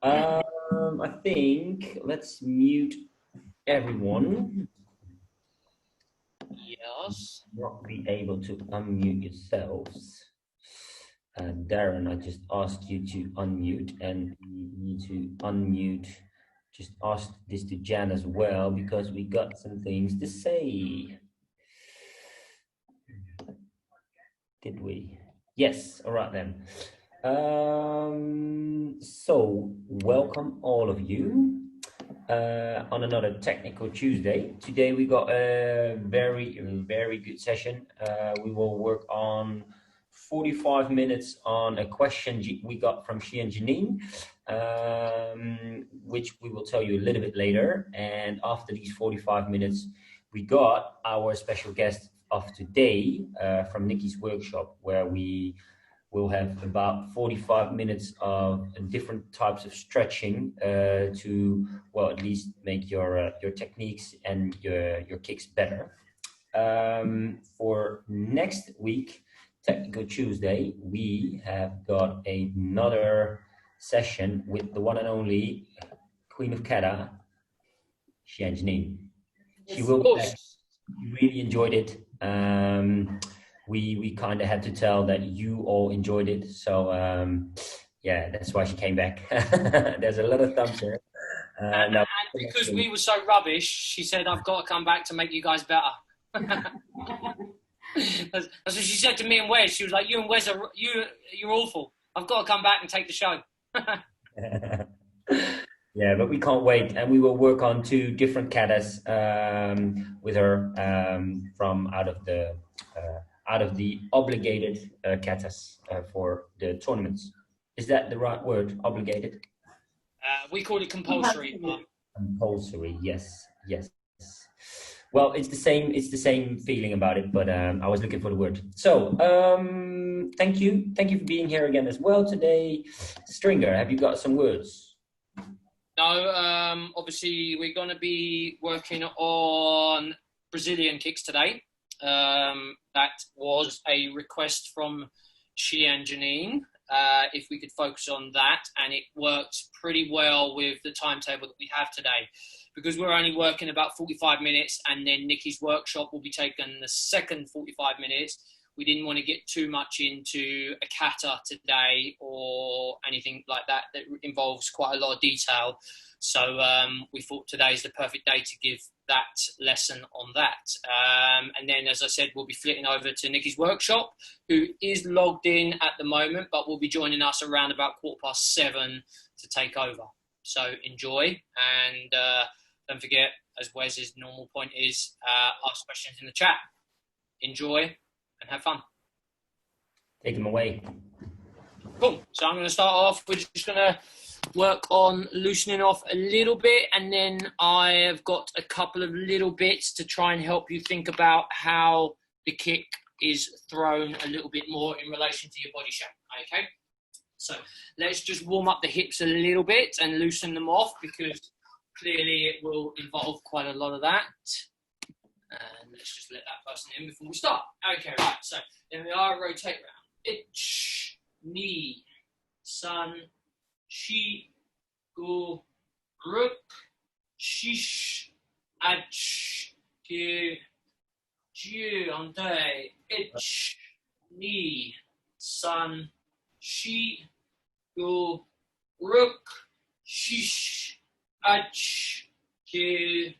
I think let's mute everyone. Yes. Not be able to unmute yourselves. Darren, I just asked you to unmute, and you need to unmute. Just asked this to Jan as well because we got some things to say. Did we? Yes. All right then. So welcome all of you on another technical Tuesday. Today we got a very good session. We will work on 45 minutes on a question we got from she and Janine, which we will tell you a little bit later. And after these 45 minutes, we got our special guest of today from Nicky's Workshop, where we will have about 45 minutes of different types of stretching to, well, at least make your techniques and your kicks better. For next week, Technical Tuesday, we have got another session with the one and only Queen of Kata, Xian Janine. She will be back. We really enjoyed it. We kind of had to tell that you all enjoyed it. So yeah, that's why she came back. There's a lot of thumbs here. And because we were so rubbish, she said, I've got to come back to make you guys better. That's what she said to me and Wes. She was like, you and Wes, you're awful. I've got to come back and take the show. Yeah, but we can't wait, and we will work on 2 different katas with her from out of the obligated katas for the tournaments. Is that the right word? Obligated? We call it compulsory. Compulsory, yes. Well, it's the same feeling about it, but I was looking for the word. So thank you for being here again as well today. Stringer, have you got some words? No, obviously we're going to be working on Brazilian kicks today. That was a request from she and Janine. If we could focus on that, and it works pretty well with the timetable that we have today, because we're only working about 45 minutes, and then Nicky's Workshop will be taking the second 45 minutes. We didn't want to get too much into a kata today or anything like that involves quite a lot of detail. So we thought today's the perfect day to give that lesson on that. And then, as I said, we'll be flitting over to Nicky's Workshop, who is logged in at the moment, but will be joining us around about 7:15 to take over. So enjoy, and don't forget, as Wes's normal point is, ask questions in the chat. Enjoy and have fun. Take them away. Cool. So I'm going to start off. We're just going to work on loosening off a little bit, and then I have got a couple of little bits to try and help you think about how the kick is thrown a little bit more in relation to your body shape. Okay. So let's just warm up the hips a little bit and loosen them off, because clearly it will involve quite a lot of that. And let's just let that person in before we start. Okay, right, so then we are, rotate around. Ich, ni, san, shi, gu, ruk, shish, ach, ki, ju, ante, ich, ni, san, shi, gu, ruk, shish, ach, ki,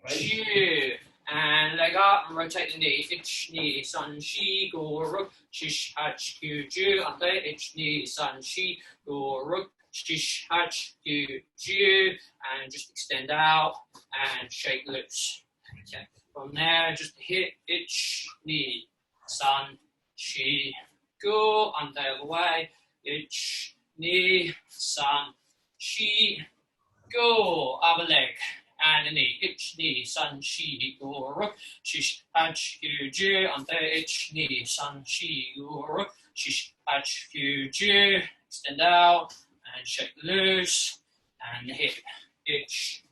ju. And leg up and rotate the knee. Ich, ni, san, shi, go, ruk, shish, hach, q, ju. Ante, ich, ni, san, shi, go, ruk, shish, hach, q, ju. And just extend out and shake loose. Okay. From there, just hit, ich, ni, san, shi, go. Ante, other way. Ich, ni, san, shi, go. Other leg. And a knee, ich, ni, san, shi, go, ruk, shish, hach, q, ju, ante, ich, ni, san, shi, go, ruk, shish, hach, q, ju, extend out, and shake loose, and the hip, ich,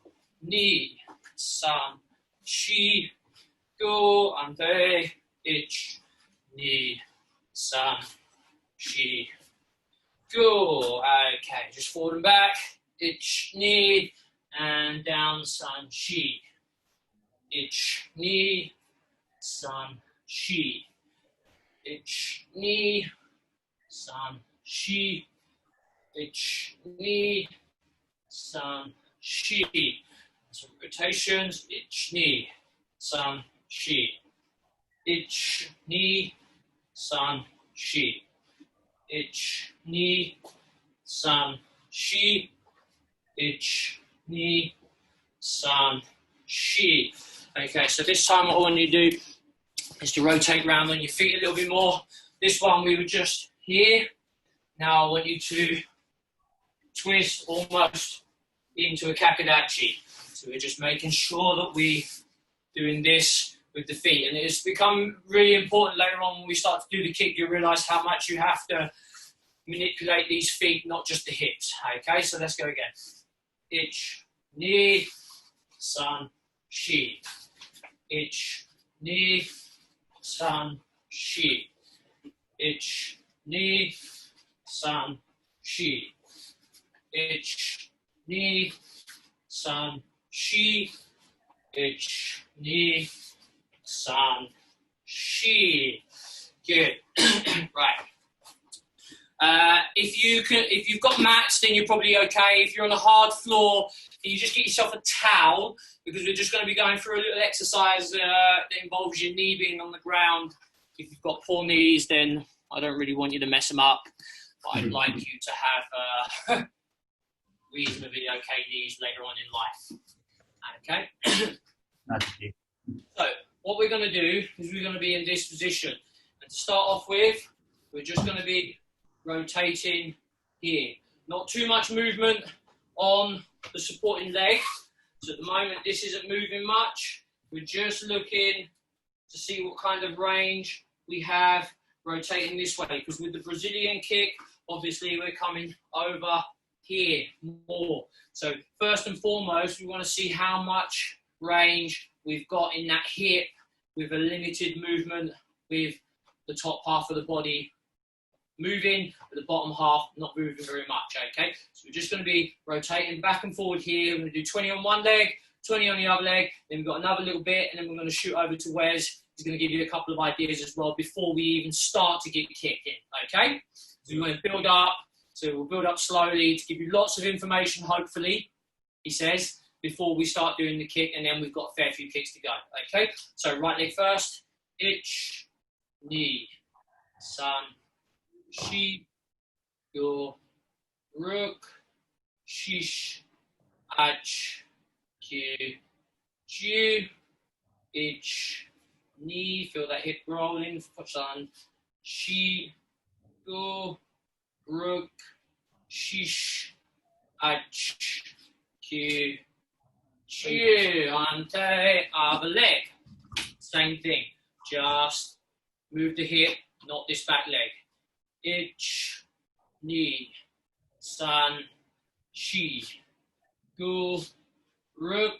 ni, san, shi, go, ante, ich, ni, san, shi, go. Okay, just forward and back, Ich, ni, and down, san, shi. Ich, ni, san, shi. Ich, ni, san, shi. Ich, ni, san, shi. Some rotations. Ich, ni, san, shi. Ich, ni, san, shi. Ich, ni, san, shi. Ich, ni, san, shi. Okay, so this time what I want you to do is to rotate around on your feet a little bit more. This one we were just here. Now I want you to twist almost into a kakadachi. So we're just making sure that we're doing this with the feet. And it's become really important later on when we start to do the kick, you realise how much you have to manipulate these feet, not just the hips. Okay, so let's go again. Ich, ni, san, shi. Ich, ni, san, shi. Ich, ni, san, shi. Ich, ni, san, shi. Ich, ni, san, shi. Good. Right. If you've got mats, then you're probably okay. If you're on a hard floor, you just get yourself a towel, because we're just going to be going through a little exercise that involves your knee being on the ground. If you've got poor knees, then I don't really want you to mess them up. But I'd like you to have reasonably okay knees later on in life. Okay? So what we're going to do is we're going to be in this position. And to start off with, we're just going to be rotating here. Not too much movement on the supporting leg. So at the moment, this isn't moving much. We're just looking to see what kind of range we have rotating this way. Because with the Brazilian kick, obviously we're coming over here more. So first and foremost, we want to see how much range we've got in that hip with a limited movement with the top half of the body moving, but the bottom half not moving very much, okay? So we're just going to be rotating back and forward here. We're going to do 20 on one leg, 20 on the other leg, then we've got another little bit, and then we're going to shoot over to Wes. He's going to give you a couple of ideas as well before we even start to get kicking, okay? So we're going to build up, so we'll build up slowly to give you lots of information, hopefully, he says, before we start doing the kick, and then we've got a fair few kicks to go, okay? So right leg first, ich, ni, san, shi, go, rook, shish, ach, ki, ju, ich, ni, feel that hip rolling, san, shi, go, rook, shish, ach, ki, ju, ante, other leg. Same thing, just move the hip, not this back leg. Ich, ni, san, shi, go, rook,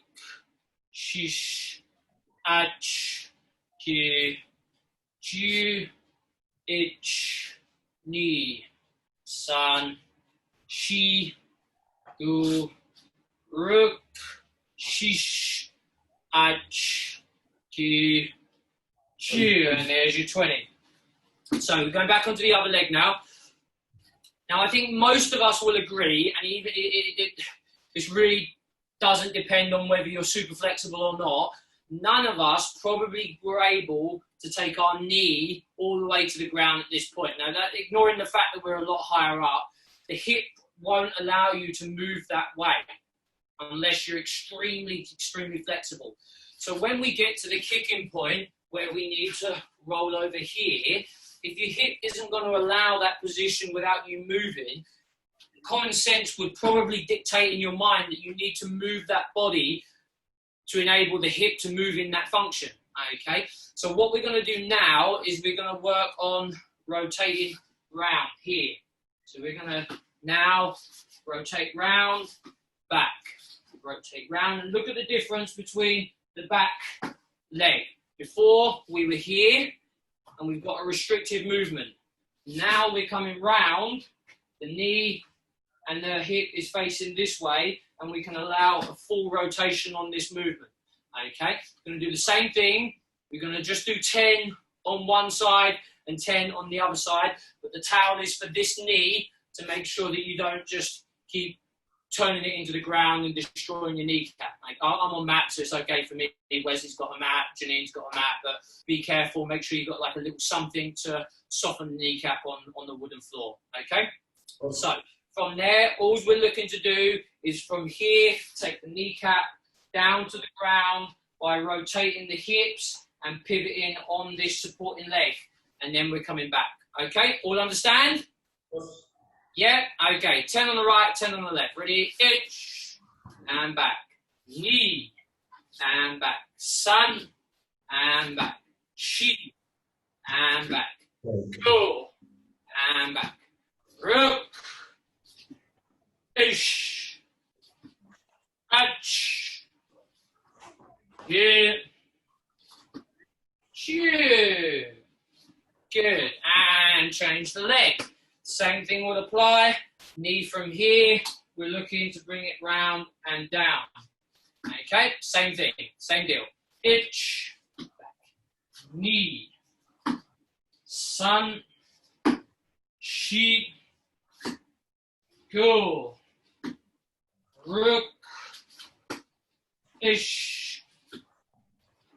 shish, ach, ki, ju, ich, ni, san, shi, go, rook, shish, ach, ki, ju, and there's your 20. So we're going back onto the other leg now. Now I think most of us will agree, and even this really doesn't depend on whether you're super flexible or not. None of us probably were able to take our knee all the way to the ground at this point. Now, that, ignoring the fact that we're a lot higher up, the hip won't allow you to move that way unless you're extremely, extremely flexible. So when we get to the kicking point where we need to roll over here, if your hip isn't going to allow that position without you moving, common sense would probably dictate in your mind that you need to move that body to enable the hip to move in that function, okay? So what we're going to do now is we're going to work on rotating round here. So we're going to now rotate round, back, rotate round, and look at the difference between the back leg. Before, we were here, and we've got a restrictive movement. Now we're coming round, the knee and the hip is facing this way, and we can allow a full rotation on this movement. Okay, we're going to do the same thing. We're going to just do 10 on one side and 10 on the other side, but the towel is for this knee to make sure that you don't just keep turning it into the ground and destroying your kneecap. Like, I'm on mat, so it's okay for me. Wesley's got a mat, Janine's got a mat, but be careful. Make sure you've got like a little something to soften the kneecap on the wooden floor, okay? So from there, all we're looking to do is from here, take the kneecap down to the ground by rotating the hips and pivoting on this supporting leg. And then we're coming back, okay? All understand? Yes. Yeah, okay, 10 on the right, 10 on the left. Ready? Itch, and back. Knee, and back. Sun, and back. Chi, and back. Go, and back. Rook, ish, ach, yeah, chew. Good, and change the leg. Same thing will apply. Knee from here, we're looking to bring it round and down. Okay, same thing, same deal. Itch, back, knee, sun, chi, go, rook, ish,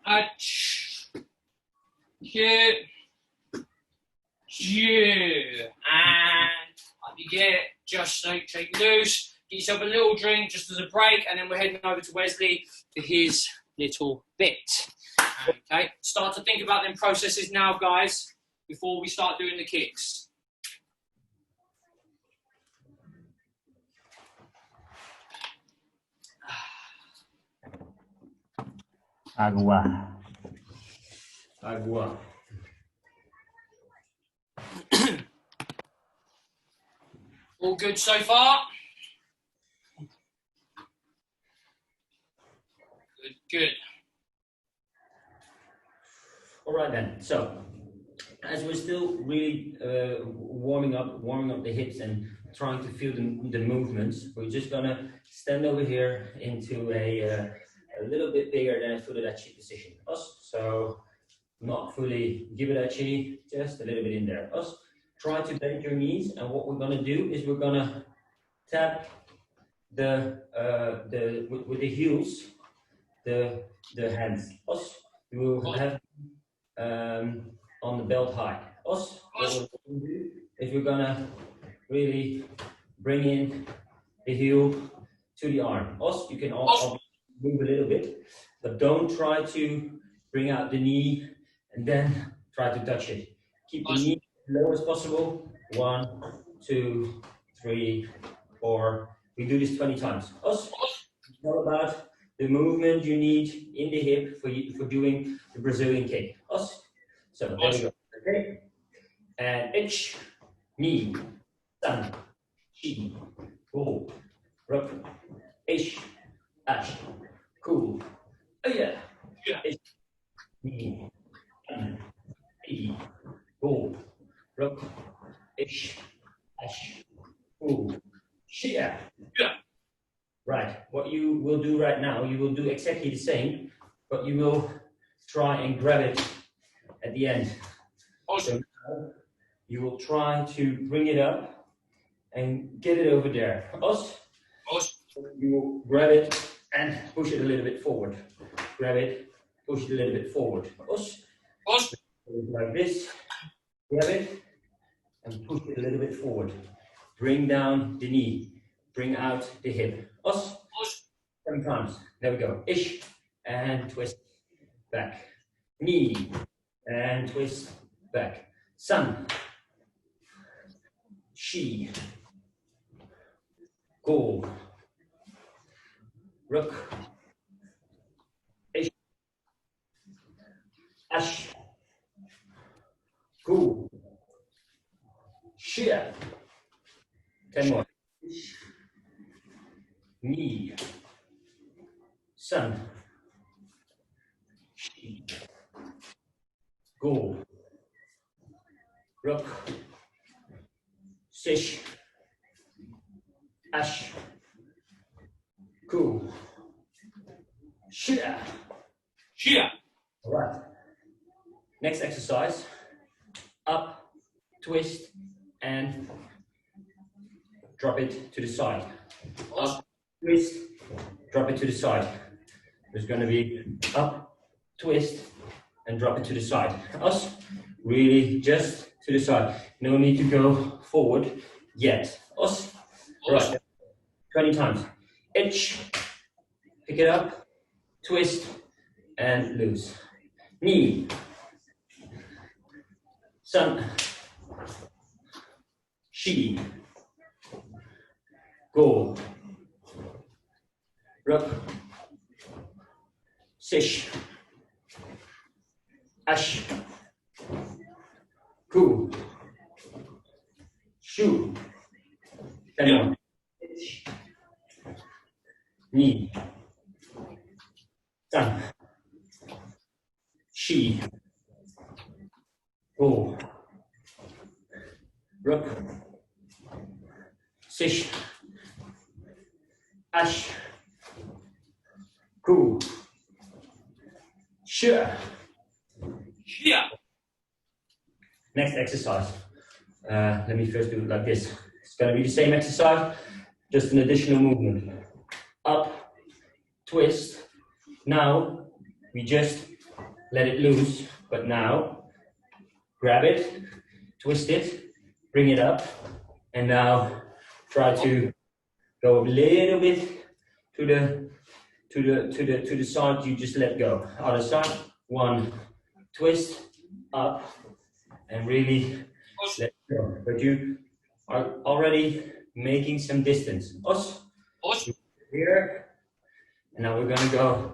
ach, hit, yeah, and up you get, just shake loose, get yourself a little drink just as a break, and then we're heading over to Wesley for his little bit. Okay, start to think about them processes now, guys, before we start doing the kicks. Agua. Agua. All good so far? Good. All right then. So, as we're still really warming up the hips and trying to feel the movements, we're just gonna stand over here into a little bit bigger than a Fudodachi position. So, not fully Gibodachi, just a little bit in there. Try to bend your knees, and what we're gonna do is we're gonna tap with the heels the hands. You will have on the belt high. What we're going to do is we're gonna really bring in the heel to the arm. You can also move a little bit, but don't try to bring out the knee and then try to touch it. Keep the knee as low as possible. 1, 2, 3, 4. We do this 20 times. It's all about the movement you need in the hip for doing the Brazilian kick. So there we go. Okay. And itch, knee, sun, chi, go, rook, ish, ash, cool. Oh yeah. Ish, knee, sun, chi, go, rook, ish, ash, cool. Yeah. Right, what you will do right now, you will do exactly the same, but you will try and grab it at the end. So now you will try to bring it up and get it over there. You will grab it and push it a little bit forward. Grab it, push it a little bit forward. Like this, grab it and push it a little bit forward. Bring down the knee, bring out the hip. 7 times. There we go. Ish and twist back. Knee and twist back. Sun. Chi. Go. Rook. Ish. Ash. Go. Shia. 10 more. Ish. Knee. Sun. Go. Rook. Sish. Ash. Cool. Shia. Shia. All right. Next exercise. Up, twist, and drop it to the side. Up, twist, drop it to the side. There's going to be up, twist, and drop it to the side. Us, really just to the side. No need to go forward yet. Us, right. 20 times. Itch, pick it up, twist, and loose. Knee, sun, she, go, rock, sish, ash, cool, shoe, and knee, sun, she, go, rock, sish, ash, cool, sure. Yeah. Next exercise. Let me first do it like this. It's going to be the same exercise, just an additional movement. Up, twist. Now we just let it loose, but now grab it, twist it, bring it up, and now try to go a little bit to the side. You just let go. Other side. One, twist, up, and really let go. But you are already making some distance. Us. Here. And now we're going to go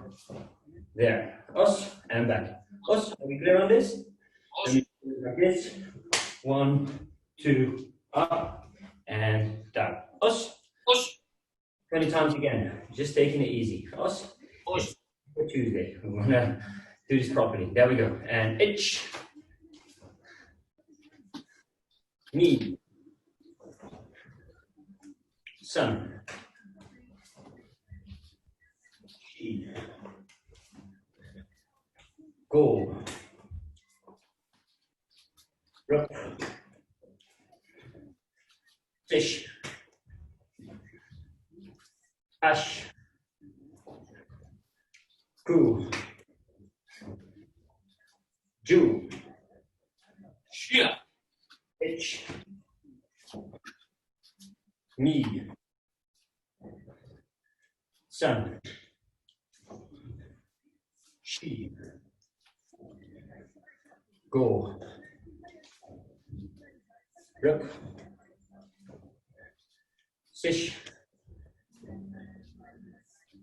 there. Us and back. Us. Are we clear on this? Let me do it like this. 1, 2, up and down. Us. 20 times again. Just taking it easy. Us. It's for Tuesday. We want to do this properly. There we go. And itch. Knee. Sun. She. Go. Rock. Fish. Ash. Cool. Jew. Shia. Itch. Knee. Sun. She. Go. Rook. Sish.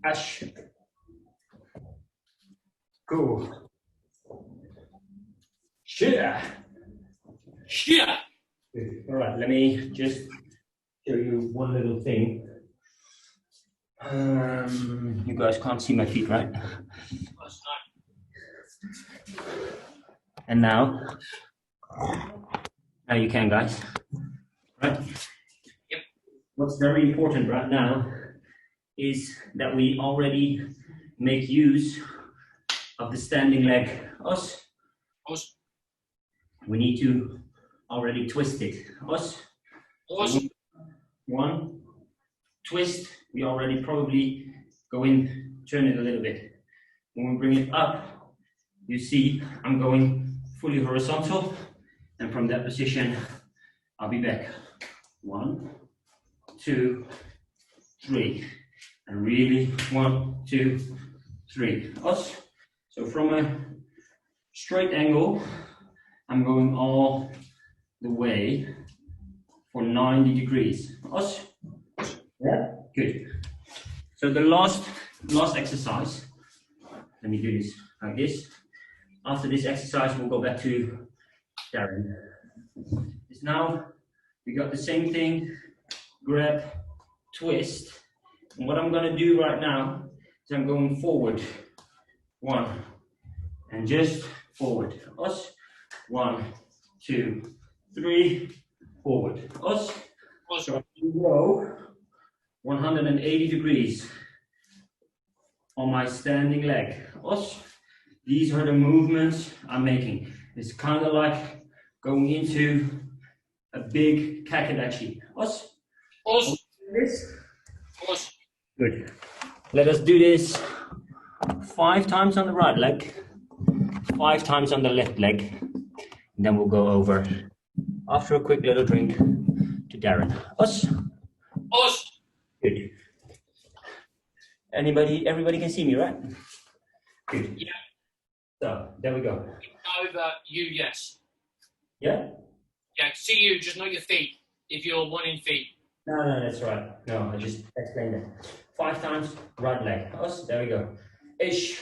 Ash. Go. Shia. Shia. All right, let me just show you one little thing. You guys can't see my feet, right? And now you can, guys. Right? Yep. What's very important right now is that we already make use of the standing leg. Us. We need to already twist it. Us. One. Twist. We already probably go in, turn it a little bit. When we bring it up, you see I'm going fully horizontal, and from that position, I'll be back. 1, 2, 3, and really 1, 2, 3. Us. So from a straight angle, I'm going all the way for 90 degrees. Us. Yeah, good. So the last exercise, let me do this like this. After this exercise, we'll go back to Darren. It's now, we got the same thing, grab, twist. And what I'm gonna do right now is I'm going forward. 1, and just forward. Us. 1, 2, 3, forward. Us. So you go 180 degrees on my standing leg. Os. These are the movements I'm making. It's kind of like going into a big kakadachi. Os. Os. This. Os. Good. Let us do this 5 times on the right leg, 5 times on the left leg. And then we'll go over after a quick little drink to Darren. Os. Os. Good. Everybody can see me, right? Good. Yeah. So there we go. Over you, yes. Yeah? Yeah, see you, just not your feet, if you're wanting feet. No, that's right. No, I just explained that. 5 times, right leg. Us, there we go. Ish.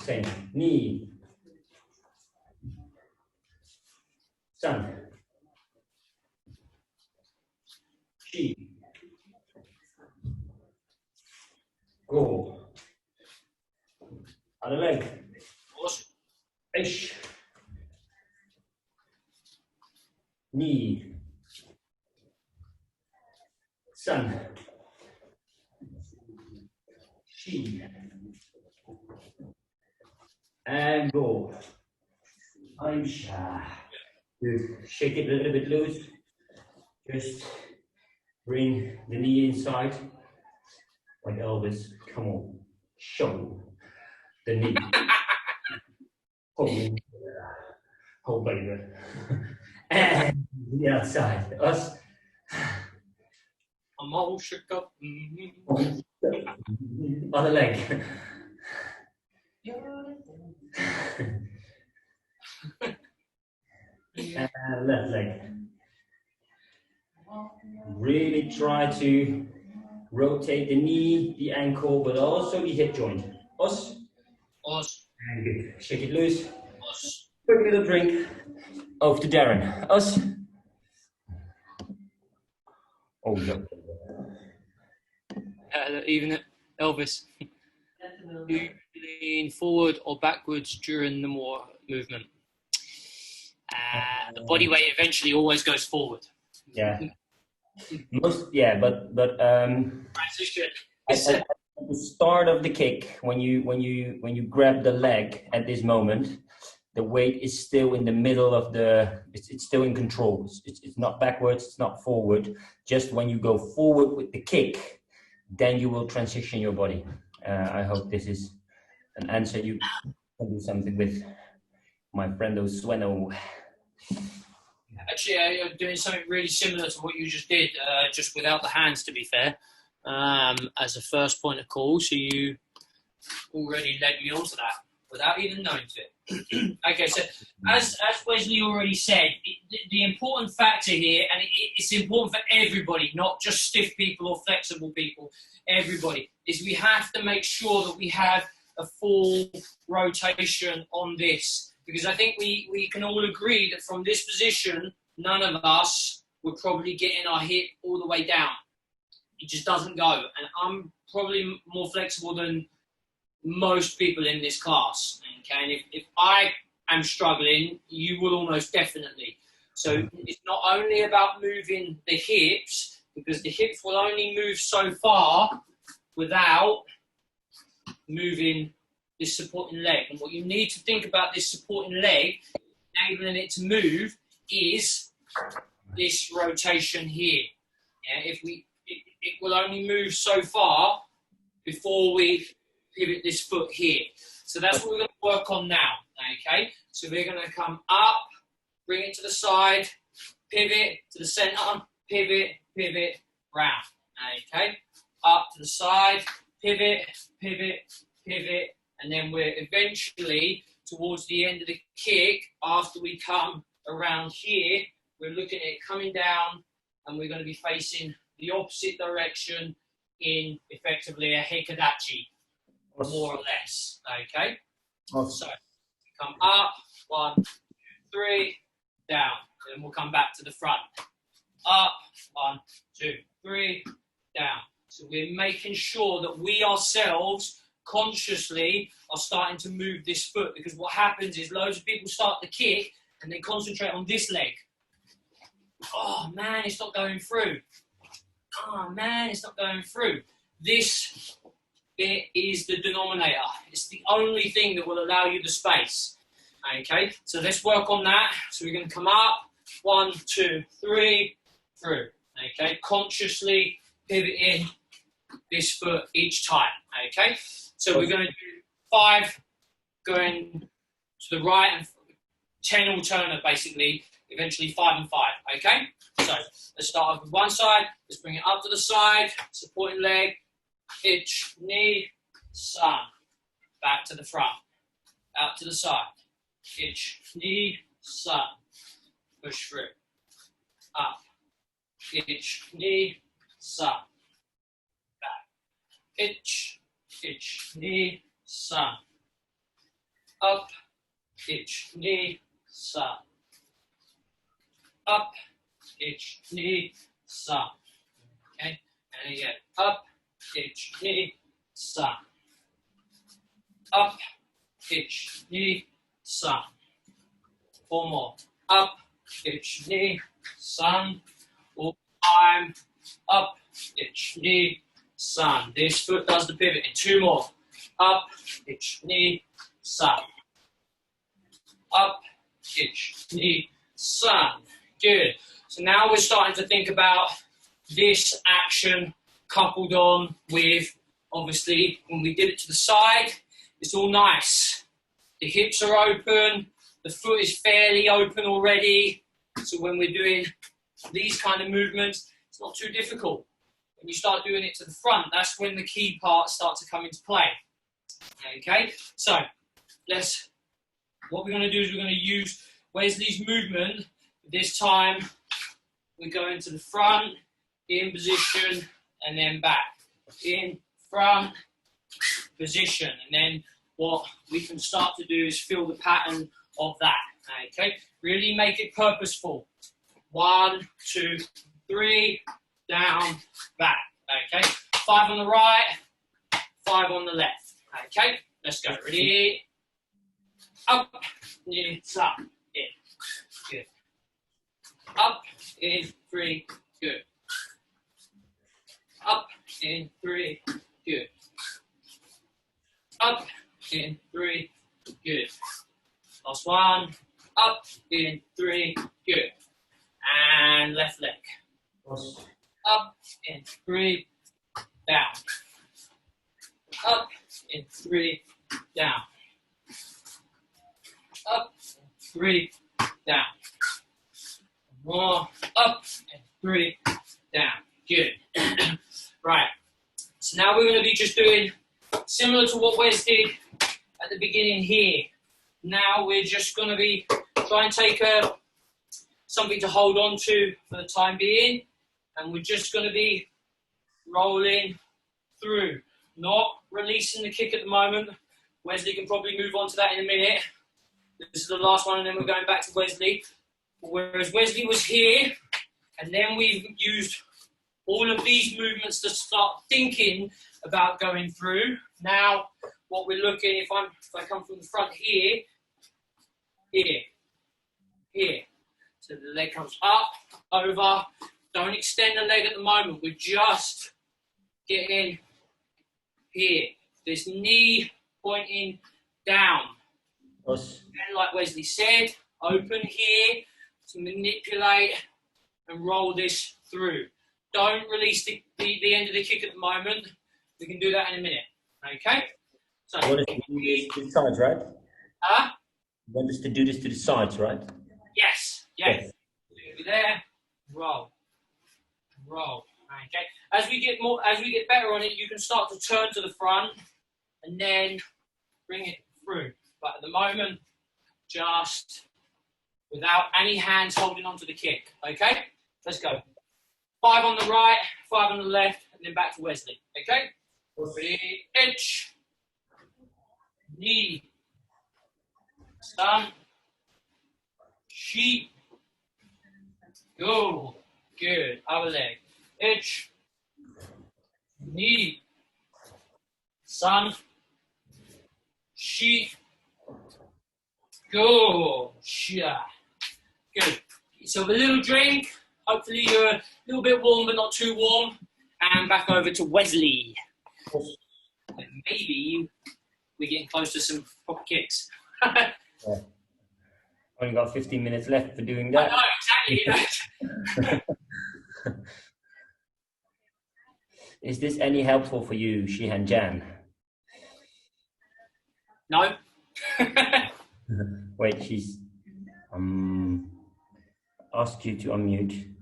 Same. Knee. Sun. Chi. Go. Other leg. Os. Ish. Knee. Sun. Chi. And go. Aisha. Shake it a little bit loose. Just bring the knee inside. Like Elvis. Come on. Show the knee. Hold baby. And the outside. Us. I'm all shook up. Other leg. And left leg. Really try to rotate the knee, the ankle, but also the hip joint. Us. Os. And good. Shake it loose. Os. Quick little drink. Over to Darren. Us. Oh, no. Even Elvis. You lean forward or backwards during the movement. The body weight eventually always goes forward. Yeah. But Transition. at the start of the kick, when you grab the leg at this moment, the weight is still in the middle of it's still in control. It's not backwards, it's not forward. Just when you go forward with the kick, then you will transition your body. I hope this is an answer you can do something with, my friend Sueno. Actually, you're doing something really similar to what you just did, just without the hands, to be fair, as a first point of call. So you already led me onto that without even knowing it. Okay, so as Wesley already said, the important factor here, and it's important for everybody, not just stiff people or flexible people, everybody, is we have to make sure that we have a full rotation on this. Because I think we can all agree that from this position, none of us would probably get in our hip all the way down. It just doesn't go. And I'm probably more flexible than most people in this class. Okay, and if I am struggling, you will almost definitely. So it's not only about moving the hips, because the hips will only move so far without moving this supporting leg. And what you need to think about this supporting leg, enabling it to move, is this rotation here. Yeah, it will only move so far before we pivot this foot here. So that's what we're going to work on now. Okay, so we're going to come up, bring it to the side, pivot to the center, pivot, pivot, round. Okay, up to the side, pivot, pivot, pivot. And then we're eventually, towards the end of the kick, after we come around here, we're looking at it coming down, and we're going to be facing the opposite direction in effectively a hikadachi, more or less. Okay? Awesome. So, come up, 1, 2, 3, down. Then we'll come back to the front. Up, 1, 2, 3, down. So we're making sure that we ourselves consciously are starting to move this foot, because what happens is loads of people start the kick and they concentrate on this leg. oh man, it's not going through. Oh man, it's not going through. This bit is the denominator. It's the only thing that will allow you the space. Okay, so let's work on that. So we're going to come up, 1, 2, 3, through. Okay, consciously pivoting this foot each time. Okay, so we're going to do 5 going to the right and 10 alternate, basically, eventually 5 and 5. Okay, so let's start off with one side. Let's bring it up to the side, supporting leg, hitch, knee, sun, back to the front, out to the side, hitch, knee, sun, push through, up, hitch, knee, sun, back, hitch, knee, sun, up, hitch, knee, sun, up, hitch, knee, sun, okay, and again, up, hitch, knee, sun, up, hitch, knee, sun, 4 more, up, hitch, knee, sun, all time, up, hitch, knee, sun, this foot does the pivot in 2 more, up, hitch, knee, sun, up, hitch, knee, sun, good. So now we're starting to think about this action coupled on with, obviously, when we did it to the side, it's all nice. The hips are open, the foot is fairly open already. So when we're doing these kind of movements, it's not too difficult. When you start doing it to the front, that's when the key parts start to come into play. Okay, so what we're going to do is we're going to use Wesley's movement. This time, we're going to the front, in position, and then back. In, front, position. And then what we can start to do is feel the pattern of that. Okay, really make it purposeful. 1, 2, 3, down, back. Okay, 5 on the right, 5 on the left. Okay, let's go. Ready? Up, in, up, in. Good. Up, in, 3, good. Up, in, 3, good. Up, in, 3, good. Last one. Up, in, 3, good. And left leg. Up, in, 3, down. Up, in, 3, down. Up, 3, down. More, up, and 3, down. Good. Right. So now we're going to be just doing similar to what Wes did at the beginning here. Now we're just going to be trying to take something to hold on to for the time being, and we're just going to be rolling through, not releasing the kick at the moment. Wesley can probably move on to that in a minute. This is the last one, and then we're going back to Wesley. Whereas Wesley was here, and then we've used all of these movements to start thinking about going through. Now, what we're looking, if I come from the front here, here. So the leg comes up, over. Don't extend the leg at the moment. We're just getting here. This knee pointing down. Yes. And like Wesley said, open here to manipulate and roll this through. Don't release the end of the kick at the moment. We can do that in a minute. Okay? So You want us to do this to the sides, right? You want us to do this to the sides, right? Yes. Yes. There. Roll. Roll. Okay. As we get better on it, you can start to turn to the front and then bring it through. But at the moment, just without any hands holding onto the kick. Okay? Let's go. 5 on the right, 5 on the left, and then back to Wesley. Okay? Ready? Edge. Knee. Sun. Sheep. Go. Good. Other leg. Edge. Knee. Sun. Sheep. Go. Yeah. Good. So a little drink. Hopefully you're a little bit warm, but not too warm. And back over to Wesley. And maybe we're getting close to some proper kicks. Yeah. Only got 15 minutes left for doing that. I know, exactly. Is this any helpful for you, Shihan Jan? No. Wait, she's asked you to unmute.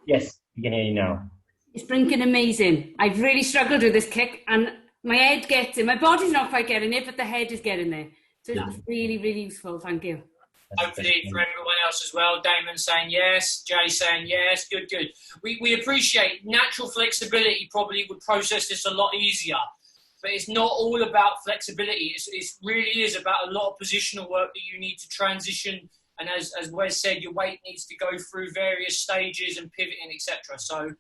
Yes, we can hear you now. It's blinking amazing. I've really struggled with this kick, and my head gets it. My body's not quite getting it, but the head is getting there. So it's really, really useful. Thank you. Hopefully for everyone else as well. Damon saying yes, Jay saying yes. Good, good. We appreciate natural flexibility. Probably would process this a lot easier, but it's not all about flexibility. It really is about a lot of positional work that you need to transition. And as Wes said, your weight needs to go through various stages and pivoting, etc. So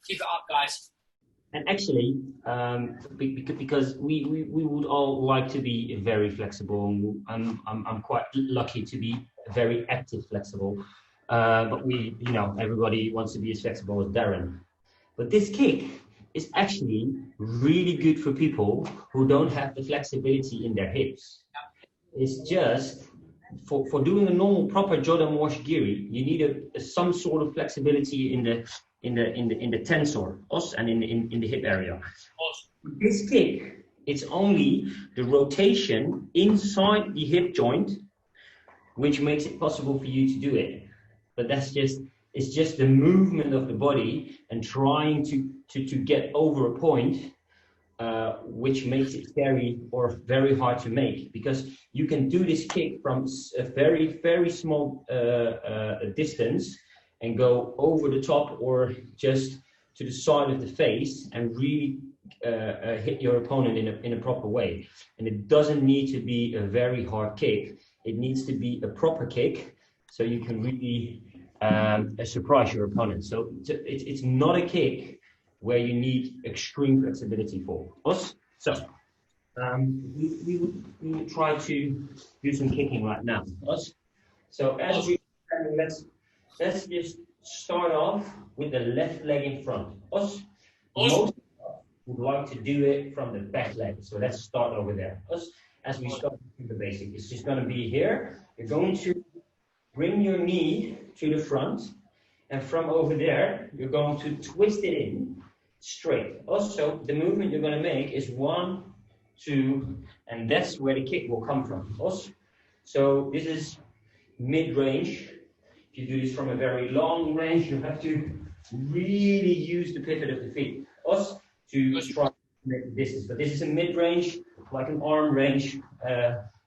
keep it up, guys. And actually, because we would all like to be very flexible. I'm quite lucky to be very active flexible. But everybody wants to be as flexible as Darren. But this kick is actually really good for people who don't have the flexibility in their hips. It's just for doing a normal proper Jordan Wash giri, you need some sort of flexibility in the tensor and in the hip area. This kick, it's only the rotation inside the hip joint which makes it possible for you to do it. But it's just the movement of the body and trying to get over a point which makes it scary or very hard to make, because you can do this kick from a very, very small distance and go over the top or just to the side of the face and really hit your opponent in a proper way. And it doesn't need to be a very hard kick. It needs to be a proper kick so you can really surprise your opponent. So it's not a kick where you need extreme flexibility for us. So we would try to do some kicking right now. So as we let's just start off with the left leg in front. Most would like to do it from the back leg. So let's start over there. As we start with the basic, it's just going to be here. You're going to bring your knee to the front, and from over there, you're going to twist it in straight. Also, the movement you're going to make is 1, 2, and that's where the kick will come from. So this is mid-range. If you do this from a very long range, you have to really use the pivot of the feet to try to make the distance. But this is a mid-range, like an arm range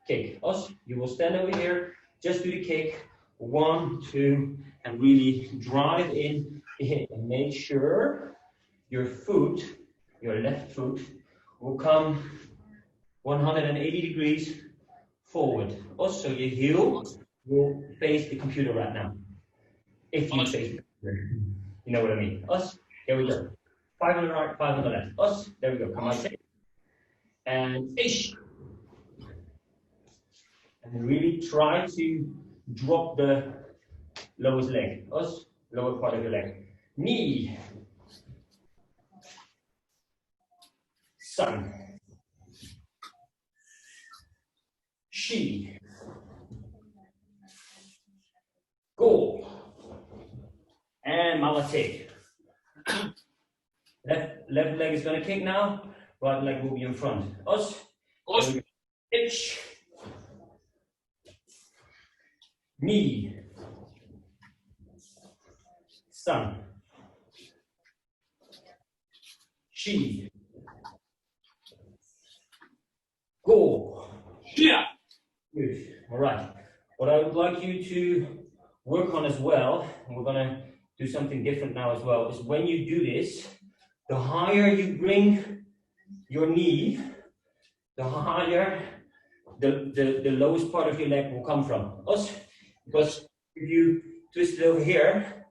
kick. You will stand over here, just do the kick, 1, 2, and really drive in and make sure your foot, your left foot, will come 180 degrees forward. Also, your heel will face the computer right now. If you face the computer, you know what I mean. Here we go. 5 on the right, 5 on the left. There we go. Come on, and ish. And really try to drop the lowest leg. Lower part of your leg. Knee. Sun. She. Go. And Malate. Left leg is going to kick now. Right leg will be in front. Itch. Knee. Sun. She. Go. Yeah. Good. All right. What I would like you to work on as well, and we're going to do something different now as well, is when you do this, the higher you bring your knee, the higher the lowest part of your leg will come from. Because if you twist it over here,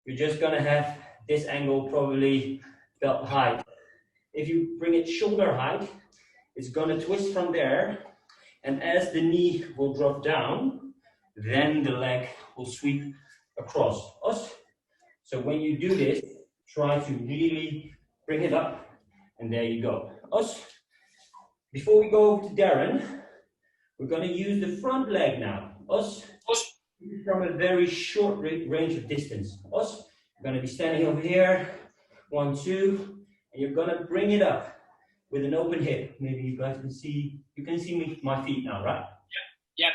you're just going to have this angle probably belt height. If you bring it shoulder height, it's going to twist from there, and as the knee will drop down, then the leg will sweep across us. So when you do this, try to really bring it up, and there you go. Us. Before we go to Darren, we're going to use the front leg now. Us. From a very short range of distance. Us. You're going to be standing over here. 1, 2, and you're going to bring it up with an open hip. Maybe you guys can see. You can see me, my feet now, right? Yeah.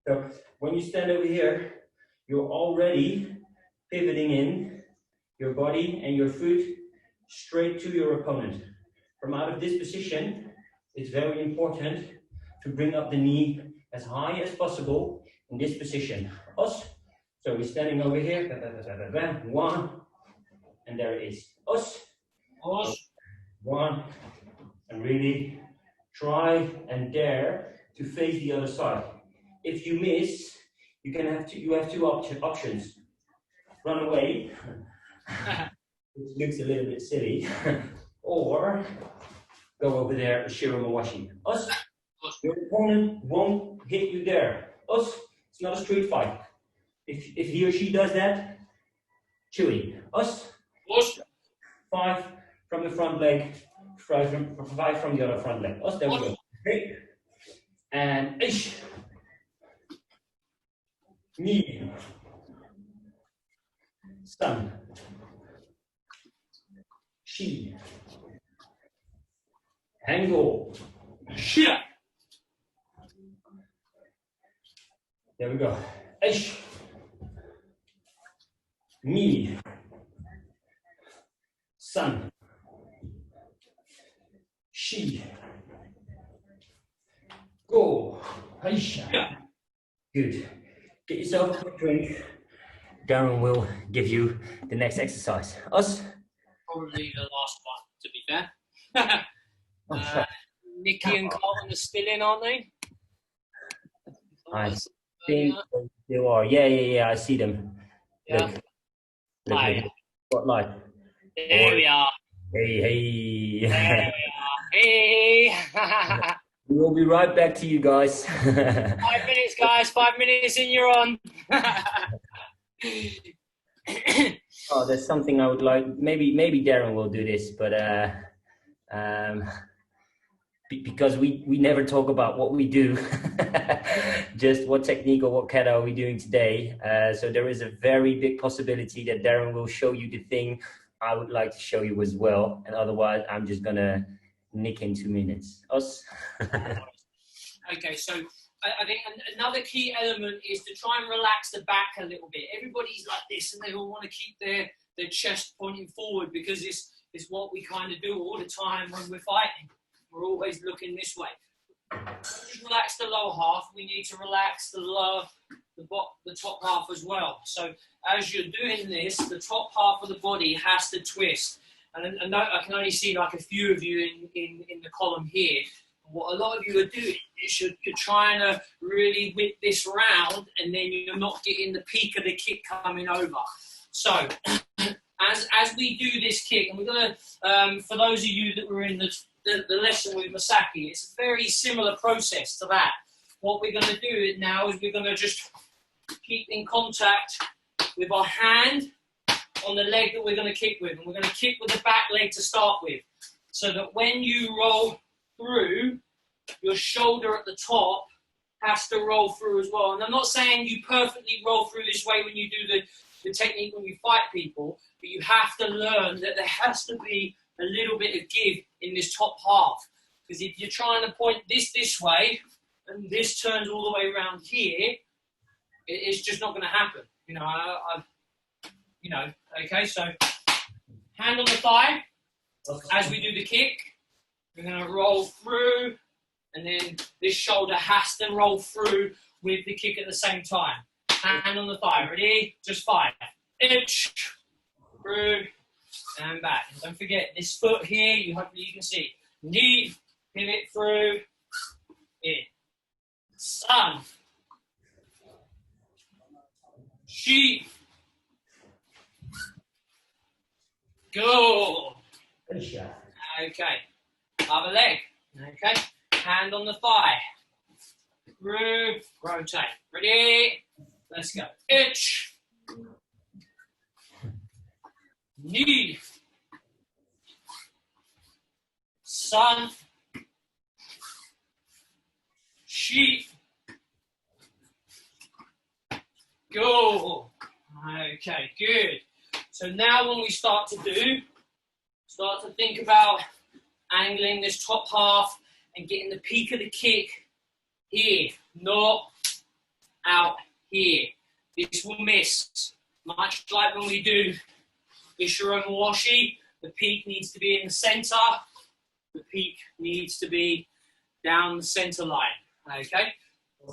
So when you stand over here, you're already pivoting in your body and your foot straight to your opponent. From out of this position, it's very important to bring up the knee as high as possible in this position. Us. So we're standing over here. 1, and there it is. Us. 1, and really try and dare to face the other side. If you miss, you have two options. Run away, which looks a little bit silly, or go over there, Shiro Mawashi. Us, your opponent won't hit you there. Us, it's not a street fight. If he or she does that, chewy. Us, 5 from the front leg, 5 from the other front leg. Us, there we go. Okay. And ish. Knee. Sun. She. Angle. Shit. There we go. Ish. Knee. Sun. She. Go. Aisha. Good. Get yourself a quick drink. Darren will give you the next exercise. Us? Probably the last one, to be fair. Nicky and Colin are still in, aren't they? I think they are. Yeah. I see them. Yeah. Look. Spotlight. There we are. Hey. There we are. Hey. We'll be right back to you guys. 5 minutes, guys. 5 minutes and you're on. Oh, there's something I would like. Maybe Darren will do this, but because we never talk about what we do, just what technique or what kata are we doing today. So there is a very big possibility that Darren will show you the thing I would like to show you as well, and otherwise I'm just gonna nick in 2 minutes. Us. Okay, so I think another key element is to try and relax the back a little bit. Everybody's like this and they all want to keep their chest pointing forward because it's what we kind of do all the time when we're fighting. We're always looking this way. Just relax the lower half. We need to relax the top half as well. So as you're doing this, the top half of the body has to twist. And I can only see like a few of you in the column here. What a lot of you are doing is you're trying to really whip this round and then you're not getting the peak of the kick coming over. So as we do this kick, and we're going to, for those of you that were in the lesson with Masaki, it's a very similar process to that. What we're going to do now is we're going to just keep in contact with our hand on the leg that we're going to kick with. And we're going to kick with the back leg to start with. So that when you roll through, your shoulder at the top has to roll through as well. And I'm not saying you perfectly roll through this way when you do the technique when you fight people, but you have to learn that there has to be a little bit of give in this top half. Because if you're trying to point this way, and this turns all the way around here, it's just not going to happen. Okay, so hand on the thigh as we do the kick. We're going to roll through, and then this shoulder has to roll through with the kick at the same time. Hand on the thigh. Ready? Just 5. Inch, through, and back. And don't forget, this foot here, hopefully you can see. Knee, pivot through, in. Sun. Sheep. Go. Okay. Other leg. Okay. Hand on the thigh. Through. Rotate. Ready? Ready? Let's go. Ich. Ni. San. Shi. Go. Okay, good. So now when we start to think about angling this top half and getting the peak of the kick here, not out here. This will miss. Much like when we do Brazilian Mawashi, the peak needs to be in the center. The peak needs to be down the center line. Okay?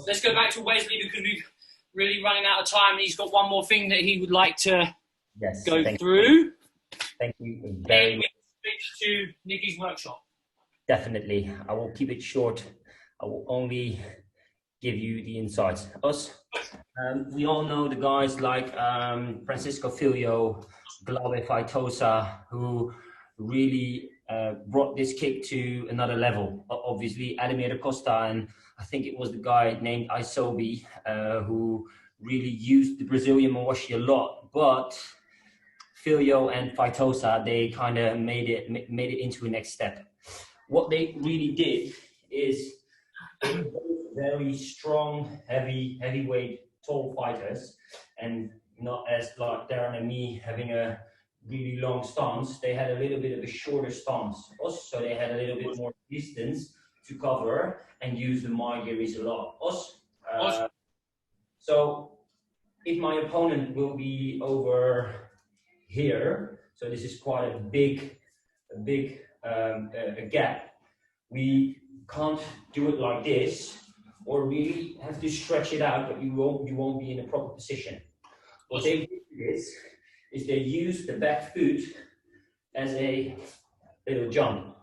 Let's go back to Wesley because we're really running out of time. He's got one more thing that he would like to go through. Thank you Then very we much. switch to Nicky's workshop. Definitely. I will keep it short. I will only give you the insights. We all know the guys like Francisco Filho, Glaube Feitosa, who really brought this kick to another level. Obviously, Ademir Costa, and I think it was the guy named Isobi who really used the Brazilian Mawashi a lot. But Filho and Feitosa, they kind of made it into a next step. What they really did is very strong, heavyweight, tall fighters, and not as like Darren and me having a really long stance. They had a little bit of a shorter stance, so they had a little bit more distance to cover and use the Mawashis a lot. So if my opponent will be over here, so this is quite a big gap, we can't do it like this, or really have to stretch it out, but you won't be in a proper position. What they did is they used the back foot as a little jump.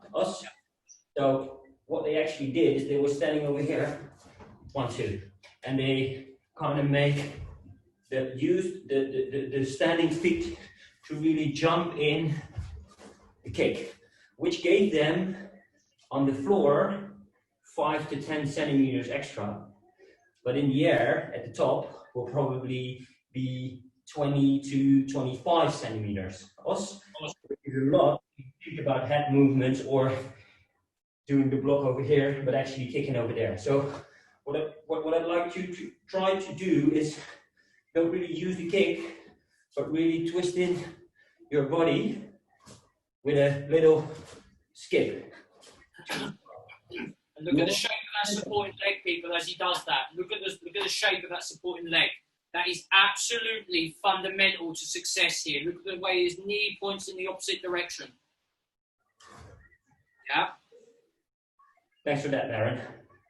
So what they actually did is they were standing over here, 1, 2, and they kind of used the standing feet to really jump in the kick, which gave them on the floor 5 to 10 centimeters extra, but in the air at the top will probably be 20 to 25 centimeters. Which is a lot if you think about head movements or doing the block over here, but actually kicking over there. So what I'd like you to try to do is don't really use the kick, but really twist in your body with a little skip. And look at the shape of that supporting leg, people, as he does that. Look at the shape of that supporting leg. That is absolutely fundamental to success here. Look at the way his knee points in the opposite direction. Yeah. Thanks for that, Darren.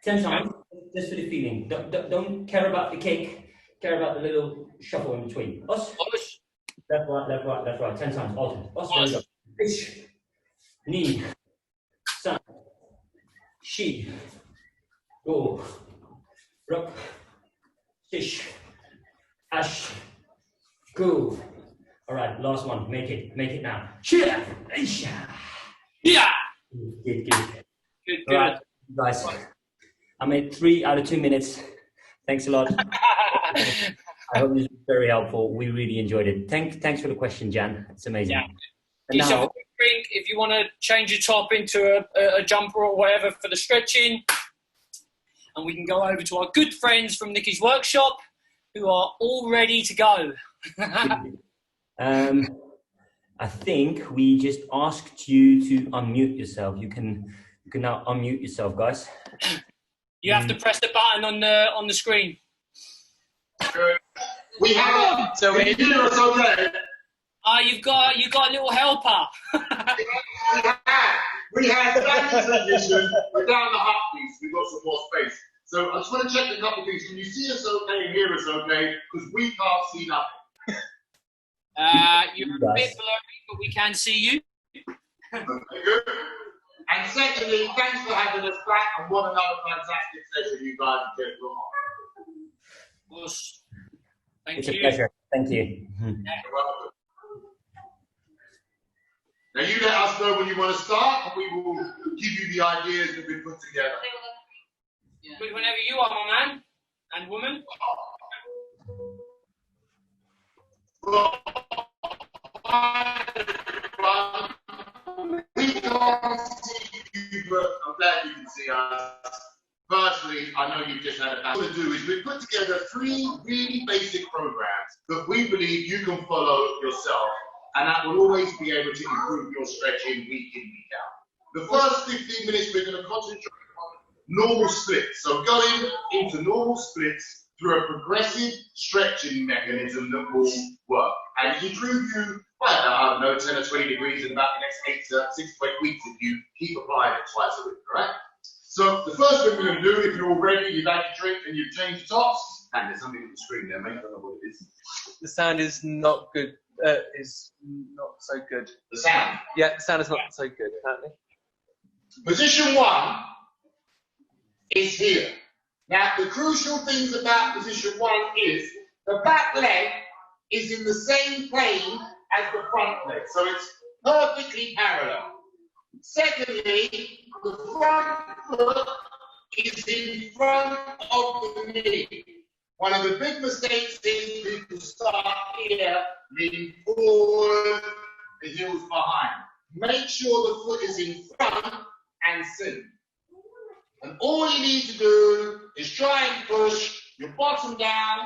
10 times, just for the feeling. Don't care about the kick, care about the little shuffle in between. Left, right. 10 times, alternate. Ish, knee, san, shi, go, rock, shish, ash, go. All right, last one. Make it now. Yeah. Good. All right, guys. I made 3 out of 2 minutes. Thanks a lot. I hope this was very helpful. We really enjoyed it. Thanks for the question, Jan. It's amazing. Yeah. Now, if you want to change your top into a jumper or whatever for the stretching, and we can go over to our good friends from Nicky's Workshop who are all ready to go. I think we just asked you to unmute yourself. You can now unmute yourself, guys. You have to press the button on the screen. We have. So we do us okay. You've got a little helper. we have standing transition. We're down the hot piece. We've got some more space. So I just want to check a couple of things. Can you see us okay and hear us okay? Because we can't see nothing. You're a bit blurry, but we can see you. Okay, good. And secondly, thanks for having us back, and what another fantastic session you guys have just put on. Awesome. Thank It's you. a pleasure. Thank you. You're welcome. Now you let us know when you want to start, and we will give you the ideas that we've put together. Whenever you are, my man and woman. We can't see you, but I'm glad you can see us. Firstly, I know you've just had a what we're going to do is we've put together 3 really basic programs that we believe you can follow yourself, and that will always be able to improve your stretching week in, week out. The first 15 minutes, we're going to concentrate on normal splits. So going into normal splits through a progressive stretching mechanism that will work. And improve you by about, I don't know, 10 or 20 degrees in about the next 6 to 8 weeks if you keep applying it twice a week, all right? So the first thing we're going to do, if you're all ready, you've had your drink and you've changed your tops, and there's something on the screen there, mate, I don't know what it is. The sound is not good, is not so good. The sound? Yeah, the sound is not so good, apparently. Position 1 is here. Now, the crucial things about position 1 is the back leg is in the same plane as the front leg, so it's perfectly parallel. Secondly, the front foot is in front of the knee. One of the big mistakes is people start here, leaning forward, the heels behind. Make sure the foot is in front and sink. And all you need to do is try and push your bottom down,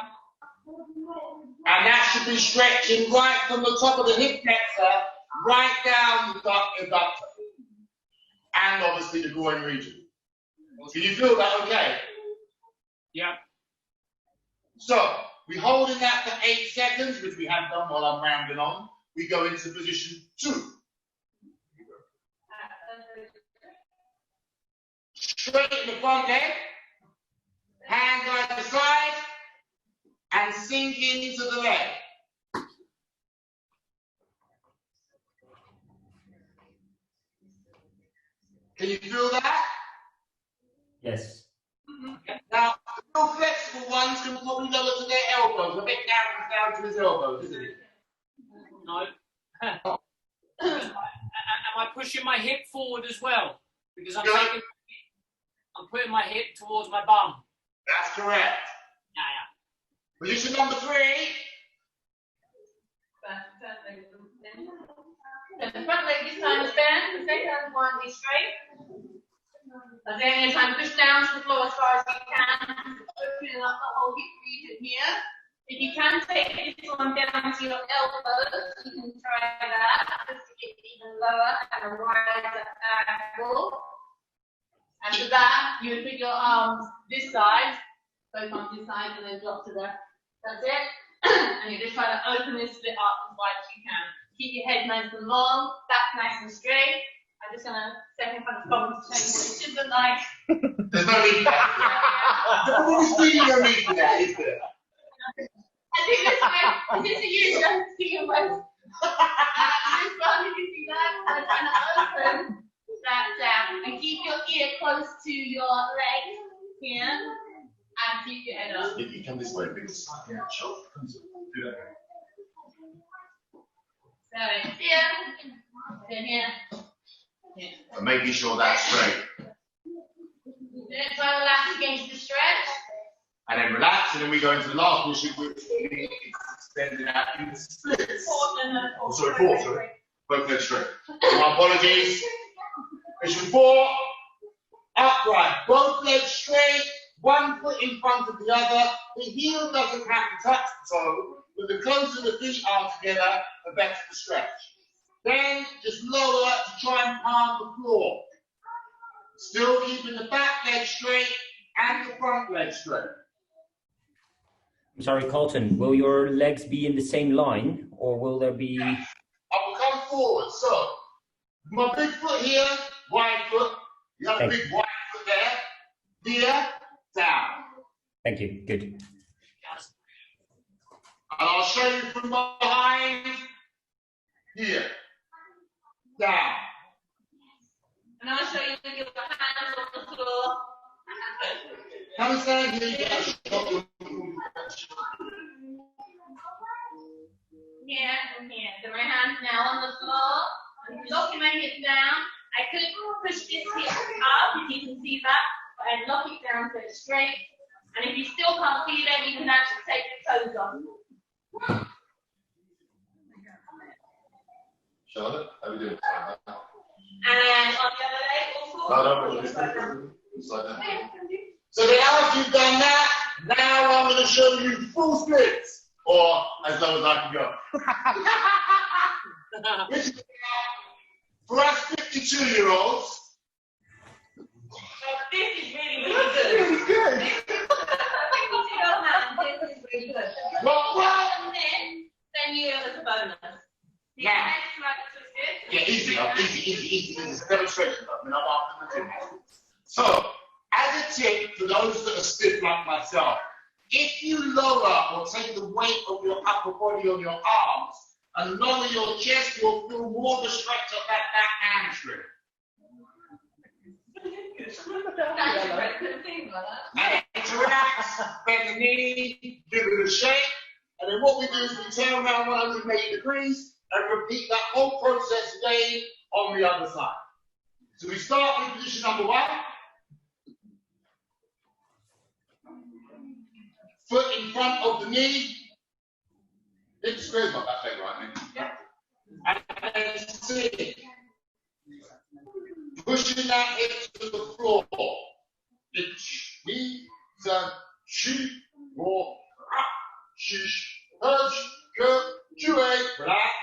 and that should be stretching right from the top of the hip flexor, right down the abductor, and obviously the groin region. Can you feel that okay? Yeah. So, we hold in that for 8 seconds, which we have done while I'm rambling on. We go into position 2. Straighten the front leg, hands either side, and sink into the leg. Can you feel that? Yes. Now, the real flexible ones can probably lower to their elbows. I bet Darren's down to his elbows, isn't it? No. Am I pushing my hip forward as well? Because I'm putting my hip towards my bum. That's correct. Yeah. Position number 3. The front leg this time is bent, the second one is straight. And then you're trying to push down to the floor as far as you can, opening up the whole hip region here. If you can take this one down to your elbows, you can try that just to get even lower and rise at angle. After that, you would put your arms this side, both arms this side, and then drop to the, that's it. And you just try to open this split up as wide as you can. Keep your head nice and long, back nice and straight. I'm just going to step in front of Colin to show you what it should look like. There's no need for that. There's no need for that, is there? I think this is you just see your waist. This one, you can see that. I'm trying to open that down. And keep your ear close to your leg here. And keep your head up. You come this way, because slightly out shoulder. Do that. So it's here, then here. And making sure that's straight. Then try to relax against the stretch. And then relax, and then we go into the last position, which is extending out into splits. Oh, sorry, 4, sorry. Both legs straight. My apologies. Position 4, upright. Both legs straight, one foot in front of the other. The heel doesn't have to touch the toe, but the closer the feet are together, the better the stretch. Then just lower to try and palm the floor. Still keeping the back leg straight and the front leg straight. I'm sorry, Colton, will your legs be in the same line, or will there be... I will come forward. So, my big foot here, wide foot. The other big wide foot there. Here, down. Thank you. Good. And I'll show you from behind. Here. Down. And I'll show you with your hands on the floor. Come and stand here. Here and here. So my hands now on the floor. I'm locking my hips down. I could push this hip up, if you can see that, but I lock it down so it's straight. And if you still can't feel it, you can actually take the toes shoulders on. Charlotte, how are we doing? And on the other leg, also. So then after you've done that, now I'm going to show you full splits, or as low as I can go. Which is for us 52-year-olds. This is really, really good. Really good. This is really good. Well, And then you as a bonus. The Yeah. next right twisted. yeah, easy. It's a demonstration. I mean, I'm after the gym. So, as a tip for those that are stiff like myself, if you lower or take the weight of your upper body on your arms and lower your chest, you'll feel more the stretch of that back hamstring. And to relax, bend the knee, give it a shake, and then what we do is we turn around 180 degrees and repeat that whole process again on the other side. So we start with position number 1. Foot in front of the knee. It squares my back leg, right, Nick? Yeah. And then sit. Pushing that hip to the floor. Ich, knee, zan, shi, wo, ra, shish, punch, go, juve, relax.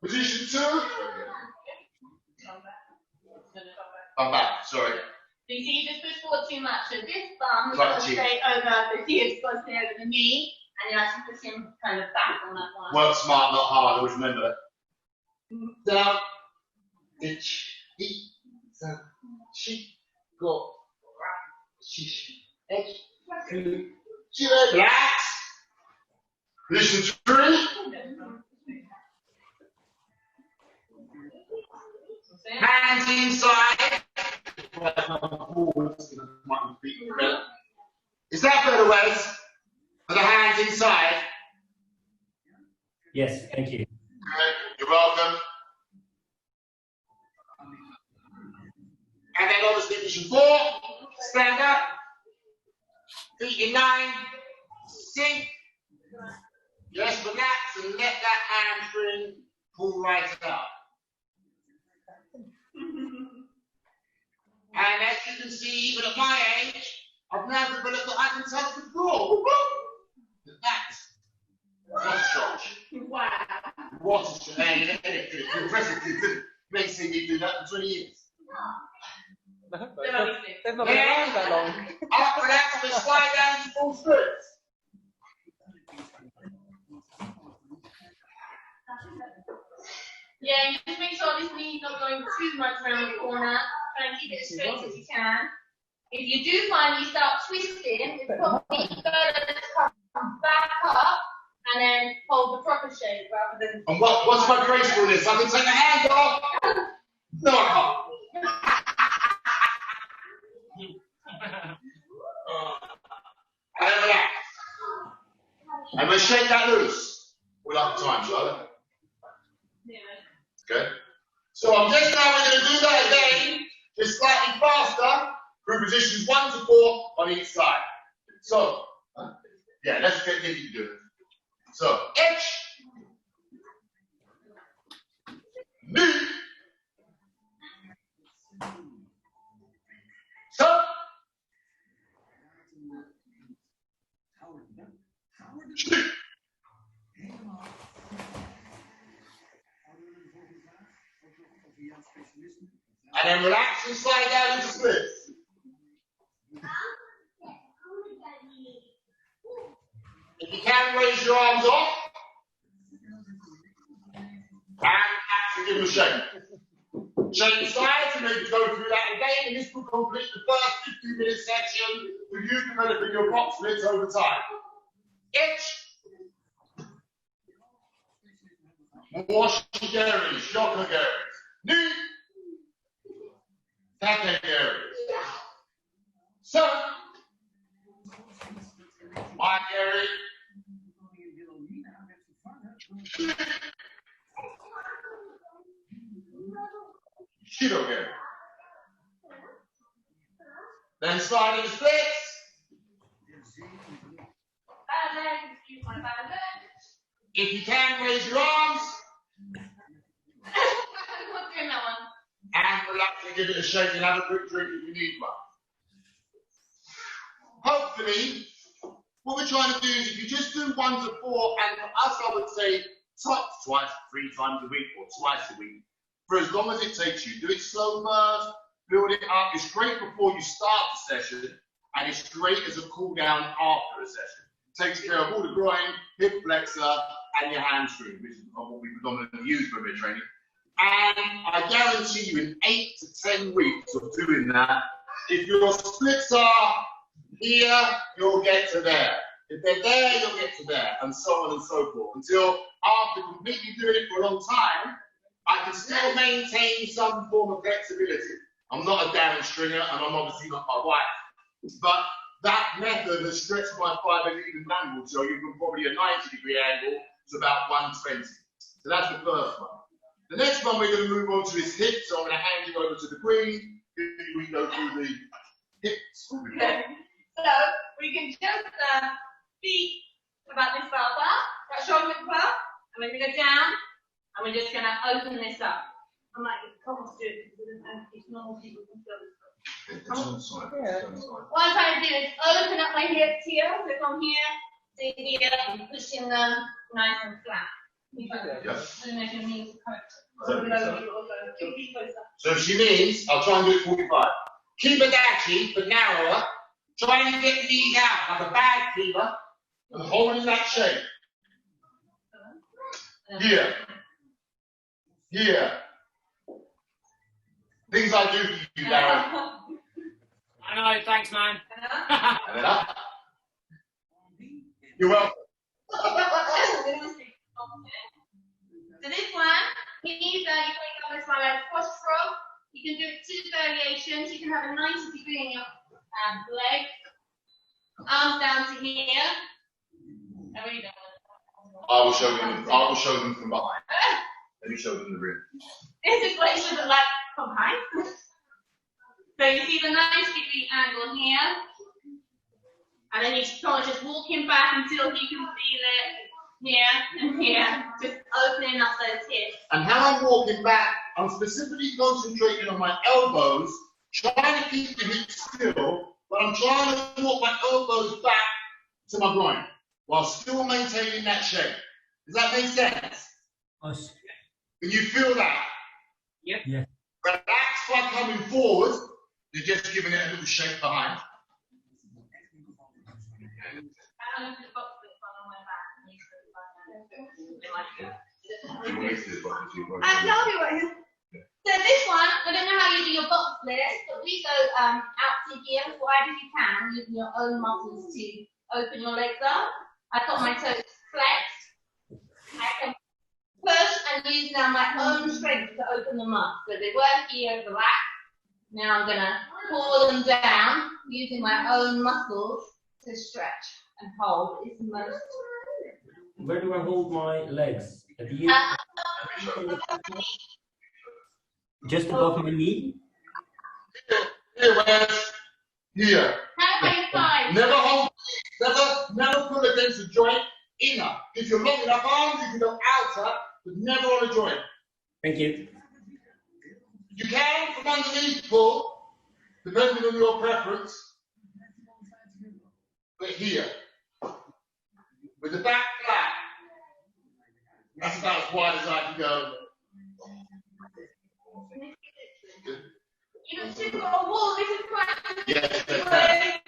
Position 2. I'm back, sorry. So you see, you just push forward too much. So this thumb is Right, going to stay over the hips, going to stay over the knee, and you're actually pushing kind of back on that one. Work smart, not hard, always remember that. Down. Ich, knee, zan, shi, go, ra, shish, edge, go, juve, relax. Position 3. Hands inside. Is that better, Wes? Are the hands inside? Yes, thank you. You're welcome. And then obviously position 4. Stand up. Feet in line. Sink. Just relax and let that hamstring pull right out. And as you can see, even at my age, I've now developed that I can touch the floor. That's what a shot. Wow. What a shot. You're impressive, kids, isn't it? May see me do that for 20 years. They've not been around that long. Up and out, we slide down to full splits. Yeah, you just make sure this knee's not going too much around the corner. Try and keep it as straight as you can. If you do find you start twisting, it's probably better to come back up and then hold the proper shape rather than. And what's my gracefulness? I can take the hands off. No, I can't. And then relax. And we shake that loose. We'll have time, Charlotte. Yeah. Okay. So I'm just now we're going to do that again, just slightly faster, through positions 1 to 4 on each side. So, yeah, let's get Nicky to do it. So, H, knee, tuck, shoot. And then relax and slide down into splits. If you can, raise your arms off. And actually give them a shake. Shake the sides and maybe go through that again. And this will complete the first 15-minute section with you developing your box splits over time. Itch. Mawashis, shocker garies. Knee. Take areas. So, my area. Shido area. Then slide into splits. If you can, raise your arms. I'm not doing that one. And relax and give it a shake and have a quick drink if you need one. Hopefully, what we're trying to do is if you just do 1 to 4, and for us I would say tops twice, 3 times a week or twice a week, for as long as it takes you. Do it slow first, build it up. It's great before you start the session, and it's great as a cool down after a session. It takes care of all the groin, hip flexor, and your hamstring, which is what we predominantly use when we're training. And I guarantee you in 8 to 10 weeks of doing that, if your splits are here, you'll get to there. If they're there, you'll get to there, and so on and so forth. Until after completely doing it for a long time, I can still maintain some form of flexibility. I'm not a Darren Stringer, and I'm obviously not my wife. But that method has stretched my fibre even angle, so you can probably a 90-degree angle to about 120. So that's the first one. The next one we're going to move on to is hips. So I'm going to hand you over to the Queen. We go through the hips. Okay. So we can just feet about this far apart, that shoulder width apart, and we're going to go down, and we're just going to open this up. I might get Thomas to do it because it's normal people can feel this. What I'm trying to do is open up my hips here, so from here to here, and pushing them nice and flat. Yes. So she means, I'll try and do it 45. Keep it actually, but narrower. Trying to get the knees out like a bag keeper and holding that shape. Here. Here. Things I do for you, Darren. I know, thanks, man. And then up. You're welcome. So this one, you can this one as cross stroke. You can do 2 variations. You can have a 90-degree in your leg, arms down to here. I really don't want to. I will show them from behind. Let me show them the rear. This equation is like from behind. So you see the 90-degree angle here, and then you just walk him back until he can feel it here and here, just opening up those hips. And how I'm walking back, I'm specifically concentrating on my elbows, trying to keep the hips still, but I'm trying to walk my elbows back to my groin while still maintaining that shape. Does that make sense? Yes. Can you feel that? Yep. Yeah. Relax by coming forward. You're just giving it a little shake behind. I'll tell you what. So this one, I don't know how you do your box splits, but we go out to here as wide as you can, using your own muscles to open your legs up. I've got my toes flexed. I can push and use now my own strength to open them up. So they work here at the back. Now I'm going to pull them down using my own muscles to stretch and hold. It's the most. Where do I hold my legs? At the just above my knee? Here, Wes. Here. How about your thighs? Never hold, never pull against the joint. Inner. If you're long enough arms, you can go outer, but never on a joint. Thank you. You can from underneath pull, depending on your preference. But here, with the back flat, that's about as wide as I can go. You know, you've got a wall. This is quite. Yes, they can.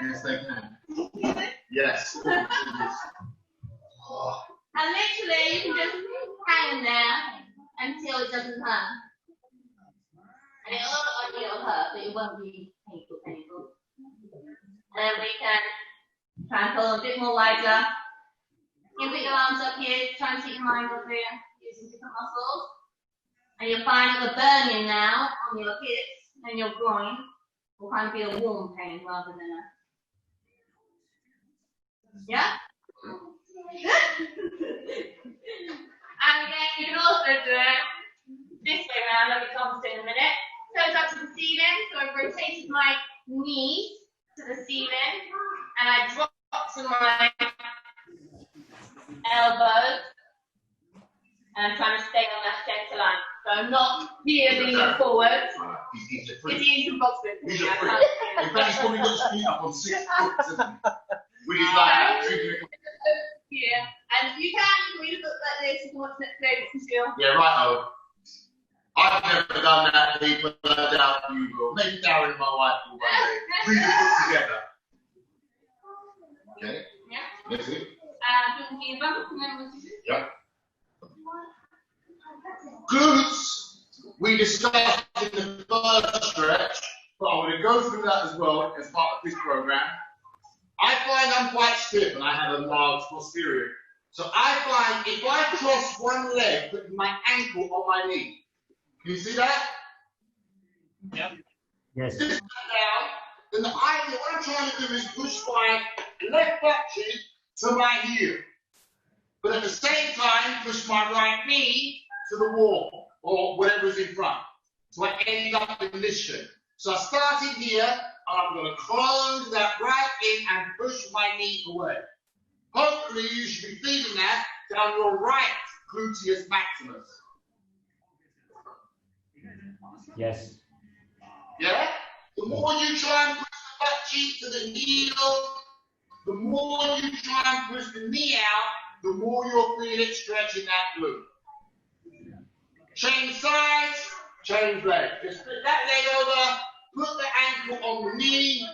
Yes, they can. Yes. And literally, you can just hang there until it doesn't hurt. And it'll hurt, but it won't be painful. And then we can try and pull a bit more wider. You put your arms up here, try and keep your mind up here, using different muscles. And you'll find that the burning now on your hips and your groin will kind of be a warm pain rather than a. Yeah? And again, you can also do it this way around, like it's on in a minute. Toes up to the ceiling, so I've rotated my knees to the ceiling, and I drop to my elbows, and I'm trying to stay on that center line. So I'm not here leaning forward. He's a It's freak. easy box with He's me. a I freak. can't- In fact, he's probably got his feet up on 6 foot, isn't he? With his like Here. And you can read a book like this if you want to play with Cecile. Yeah, right, oh. I've never done that, people. I doubt you will. Maybe Darren and my wife will one day. Read the book together. Okay? Yeah. That's it. Yeah. Glutes, we discussed in the first stretch, but I'm going to go through that as well as part of this program. I find I'm quite stiff and I have a large posterior. So I find if I cross one leg, put my ankle on my knee. Can you see that? Yep. Yes. This down, then the idea, what I'm trying to do is push my left butt cheek to my heel. But at the same time, push my right knee to the wall or whatever's in front. So I end up in this shape. So I started here, and I'm going to close that right in and push my knee away. Hopefully, you should be feeling that down your right gluteus maximus. Yes. Yeah? The more you try and push the butt cheek to the heel, the more you try and push the knee out, the more you'll feel it stretching that glute. Change sides, change leg. Just put that leg over, put the ankle on the knee,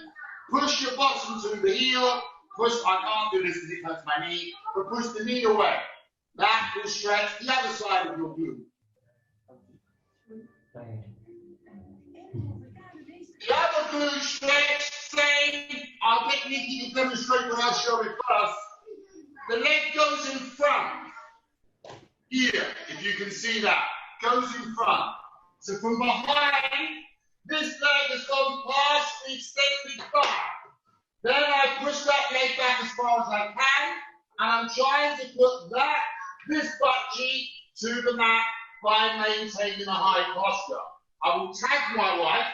push your bottom to the heel, push, I can't do this because it hurts my knee, but push the knee away. That will stretch the other side of your glute. The other glute stretch, same. I'll get Nicky to demonstrate when I show it first. The leg goes in front. Here, if you can see that, goes in front. So from behind, this leg has gone past the extended thigh. Then I push that leg back as far as I can, and I'm trying to put this butt cheek to the mat by maintaining a high posture. I will tag my wife,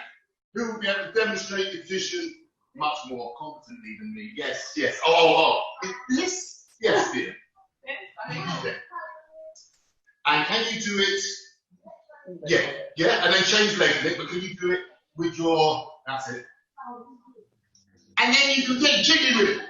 who will be able to demonstrate the position much more confidently than me. Yes, yes. Oh. Yes, yes, dear. Yeah. And can you do it? Yeah, and then change legs a bit, but can you do it with your, that's it. And then you can get jiggy with it.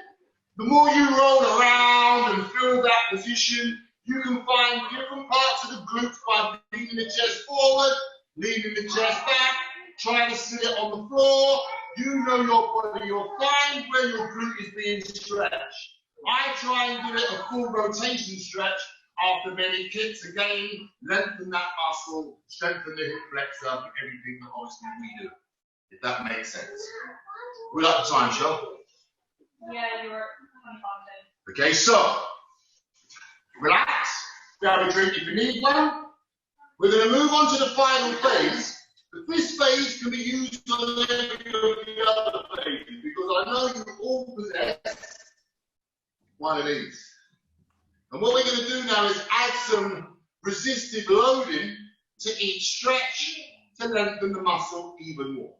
The more you roll around and feel that position, you can find different parts of the glutes by leaning the chest forward, leaning the chest back, trying to sit it on the floor. You know your body, you'll find where your glute is being stretched. I try and give it a full rotation stretch after many kicks. Again, lengthen that muscle, strengthen the hip flexor, everything that obviously we do, if that makes sense. We like the time, Shel? Yeah, you were 25 minutes. Okay, so, relax, grab a drink if you need one. We're going to move on to the final phase. But this phase can be used on every of the other phases because I know you all possess one of these. And what we're going to do now is add some resisted loading to each stretch to lengthen the muscle even more.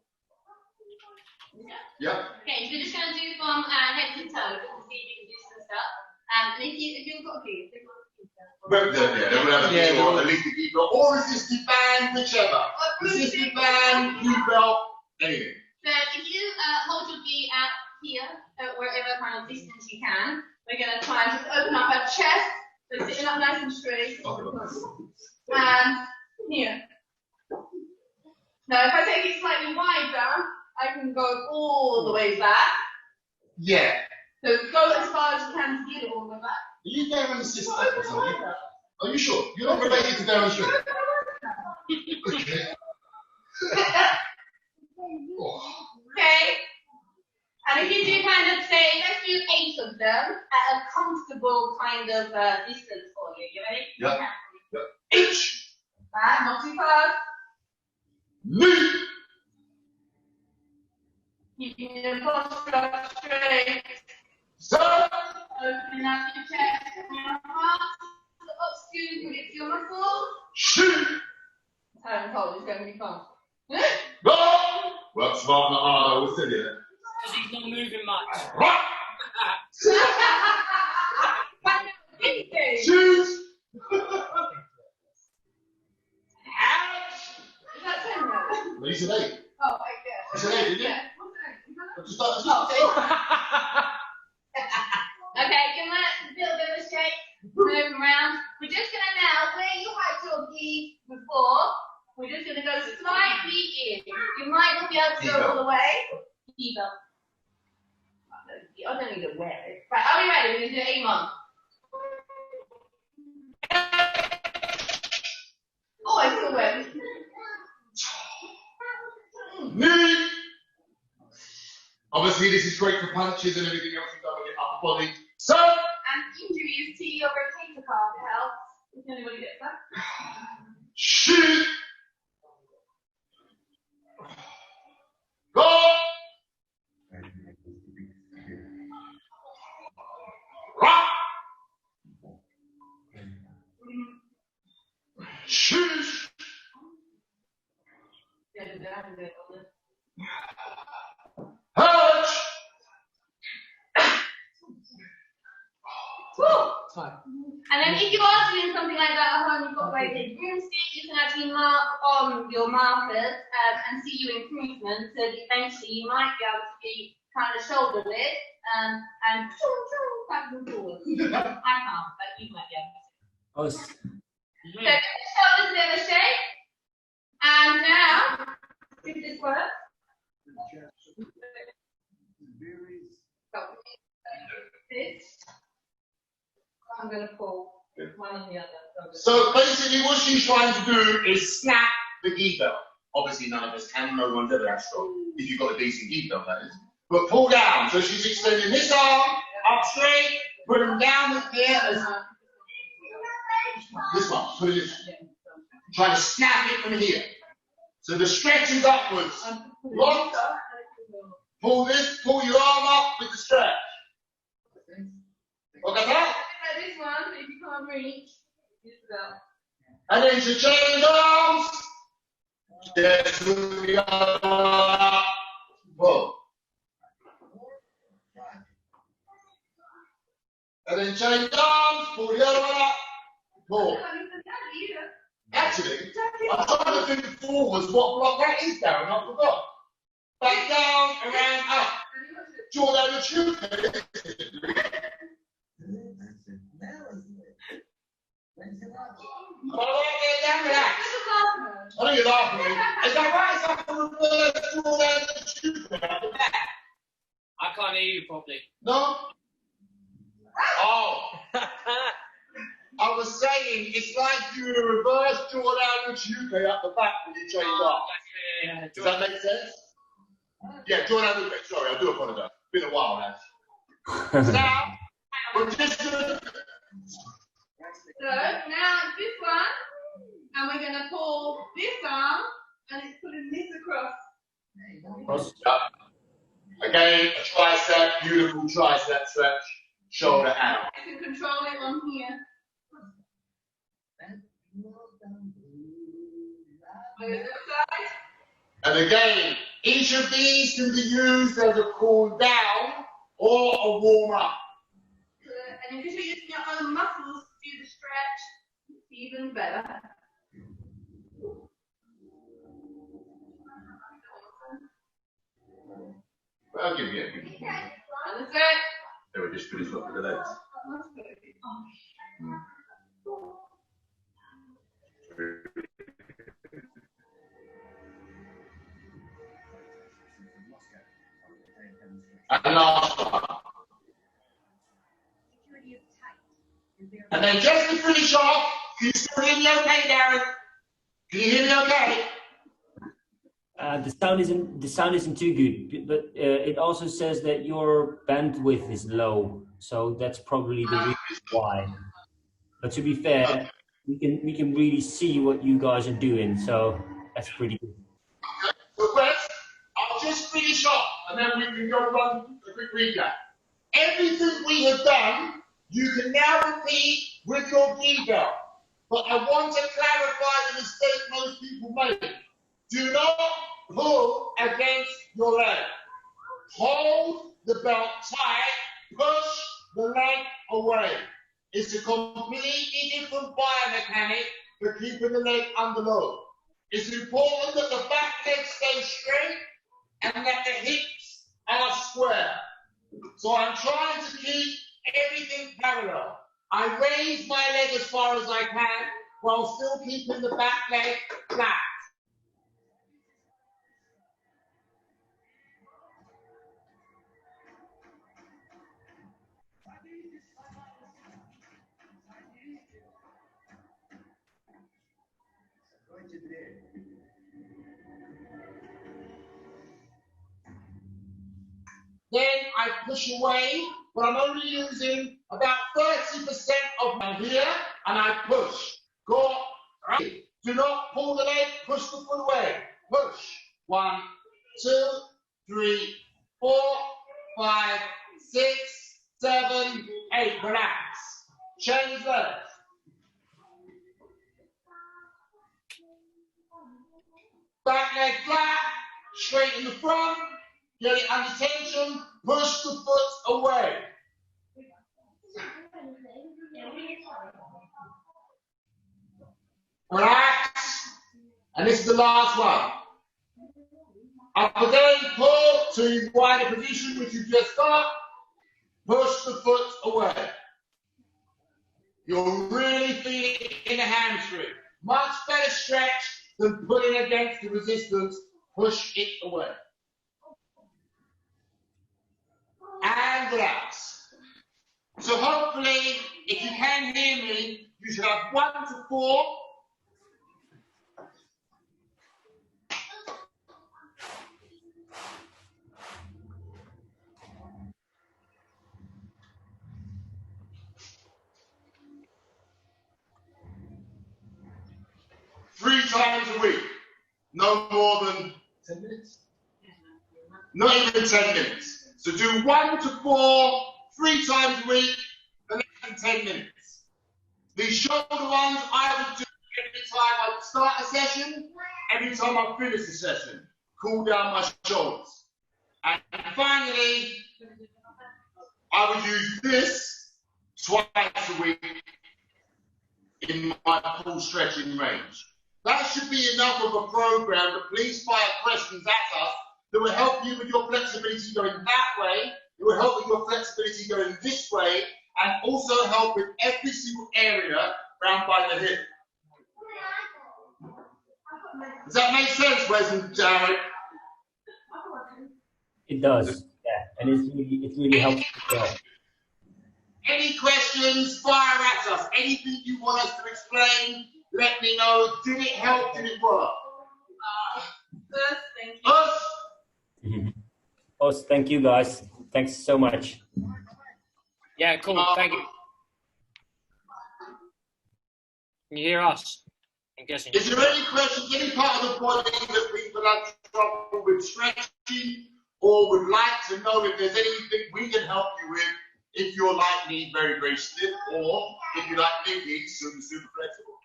Yeah? Okay, so we're just going to do from head to toe, just to see if you can do some stuff. And if you've got a key, They'll have a key or at least a key belt or resisted band, whichever. Resisted band, key belt, anything. So if you hold your gi out here, wherever kind of distance you can, we're going to try and just open up our chest, so sitting up nice and straight. And here. Now if I take it slightly wider, I can go all the way back. Yeah. So go as far as you can to get it all the way back. Are you Darren's sister or something? Are you sure? You're not related to Darren Stringer? Okay. Okay. And if you do kind of say, let's do 8 of them at a comfortable kind of distance for you. You ready? Yeah. Each. Back, not too fast. Knee. Keeping your posture straight. So. Opening up your chest and your heart. Look up to lift your muscles. Shoot. Time cold, it's going to be fun. Go. Work smart, not hard, I always tell you that. Because he's not moving much. Right. But no, But you said 8. Oh, I guess. You said 8, didn't you? Yeah. Just start saying. Okay, give them a little bit of a shake. Move around. We're just going to now, where you had your gi before, we're just going to go slightly in. You might not be able to go all the way. Either. I don't need to wear it. Right, are we ready? We're going to do it 8 months. Oh, I feel wet. Move. Obviously, this is great for punches and everything else you've done with your upper body. So, And injuries to your rotator cuff helps. If anybody gets that. shoot. Go. Rock. Shoot. Hurt. And then if you are doing something like that at home, you've got like a broomstick, you can actually mark on your markers and see your improvement, so that eventually you might be able to be kind of shoulder lift and back and forward. I can't, but you might be able to. Oh, So give the shoulders a bit of a shake. And now, if this works. This. I'm going to pull one on the other. So basically what she's trying to do is snap the gi belt. Obviously none of us can, no one's ever that strong. If you've got a decent gi belt, that is. But pull down. So she's extending this arm up straight, put them down here as this one. Put it this way. Trying to snap it from here. So the stretch is upwards. Lock. Pull this, pull your arm up with the stretch. Look at that. This one, if you can't reach, use the belt. And then to change arms. Yes, we are. Whoa. And then change arms, pull the other one up, pull. Actually, I'm trying to think forwards what block that is, Darren, I forgot. Back down, around, up. Draw down the tube. I know you're laughing at me. Is that right? Is that the reverse draw down the tube at the back? I can't hear you properly. No? Oh. I was saying, it's like you reverse draw down the tube up the back when you change arms. Yeah. Does that make sense? Yeah, draw down the back. Sorry, I do apologize. It's been a while, lads. So now, we're just going to... So now it's this one, and we're going to pull this arm, and it's putting this across. Again, a tricep, beautiful tricep stretch, shoulder out. You can control it on here. And again, each of these can be used as a cool down or a warm up. And if you're using your own muscles to do the stretch, it's even better. Well, I'll give you a And that's it. They were just finished off with the legs. And last one. And then just to finish off, can you still hear me okay, Darren? Can you hear me okay? The sound isn't too good, but it also says that your bandwidth is low, so that's probably the reason why. But to be fair, we can really see what you guys are doing, so that's pretty good. Okay. So Wes, I'll just finish off, and then we can go run a quick recap. Everything we have done, you can now repeat with your gi belt. But I want to clarify the mistake most people make. Do not pull against your leg. Hold the belt tight, push the leg away. It's a completely different biomechanic for keeping the leg under load. It's important that the back leg stays straight and that the hips are square. So I'm trying to keep everything parallel. I raise my leg as far as I can while still keeping the back leg flat. Then I push away, but I'm only using about 30% of my here, and I push. Go, right? Do not pull the leg, push the foot away. Push. 1, 2, 3, 4, 5, 6, 7, 8. Relax. Change legs. Back leg flat, straight in the front. Get it under tension, push the foot away. Relax. And this is the last one. Up again, pull to wider position, which you just got. Push the foot away. You'll really feel it in the hamstring. Much better stretch than pulling against the resistance. Push it away. And relax. So hopefully, if you can hear me, you should have 1 to 4. Three times a week. No more than 10 minutes? Not even 10 minutes. So do 1 to 4, 3 times a week, for less than 10 minutes. These shoulder ones I would do every time I start a session, every time I finish a session. Cool down my shoulders. And finally, I would use this twice a week in my full stretching range. That should be enough of a program, but please fire questions at us that will help you with your flexibility going that way, it will help with your flexibility going this way, and also help with every single area round by the hip. Does that make sense, Wes and Darren? It does, yeah, and it really helps. Any questions, fire at us. Anything you want us to explain, let me know. Did it help? Did it work? Good, thank you. Us? Awesome, thank you guys. Thanks so much. Yeah, cool. Thank you. Can you hear us? I'm guessing. Is there any questions, any part of the body that people have trouble with stretching or would like to know if there's anything we can help you with if you're like me, very, very stiff, or if you're like Nicky, super, super flexible?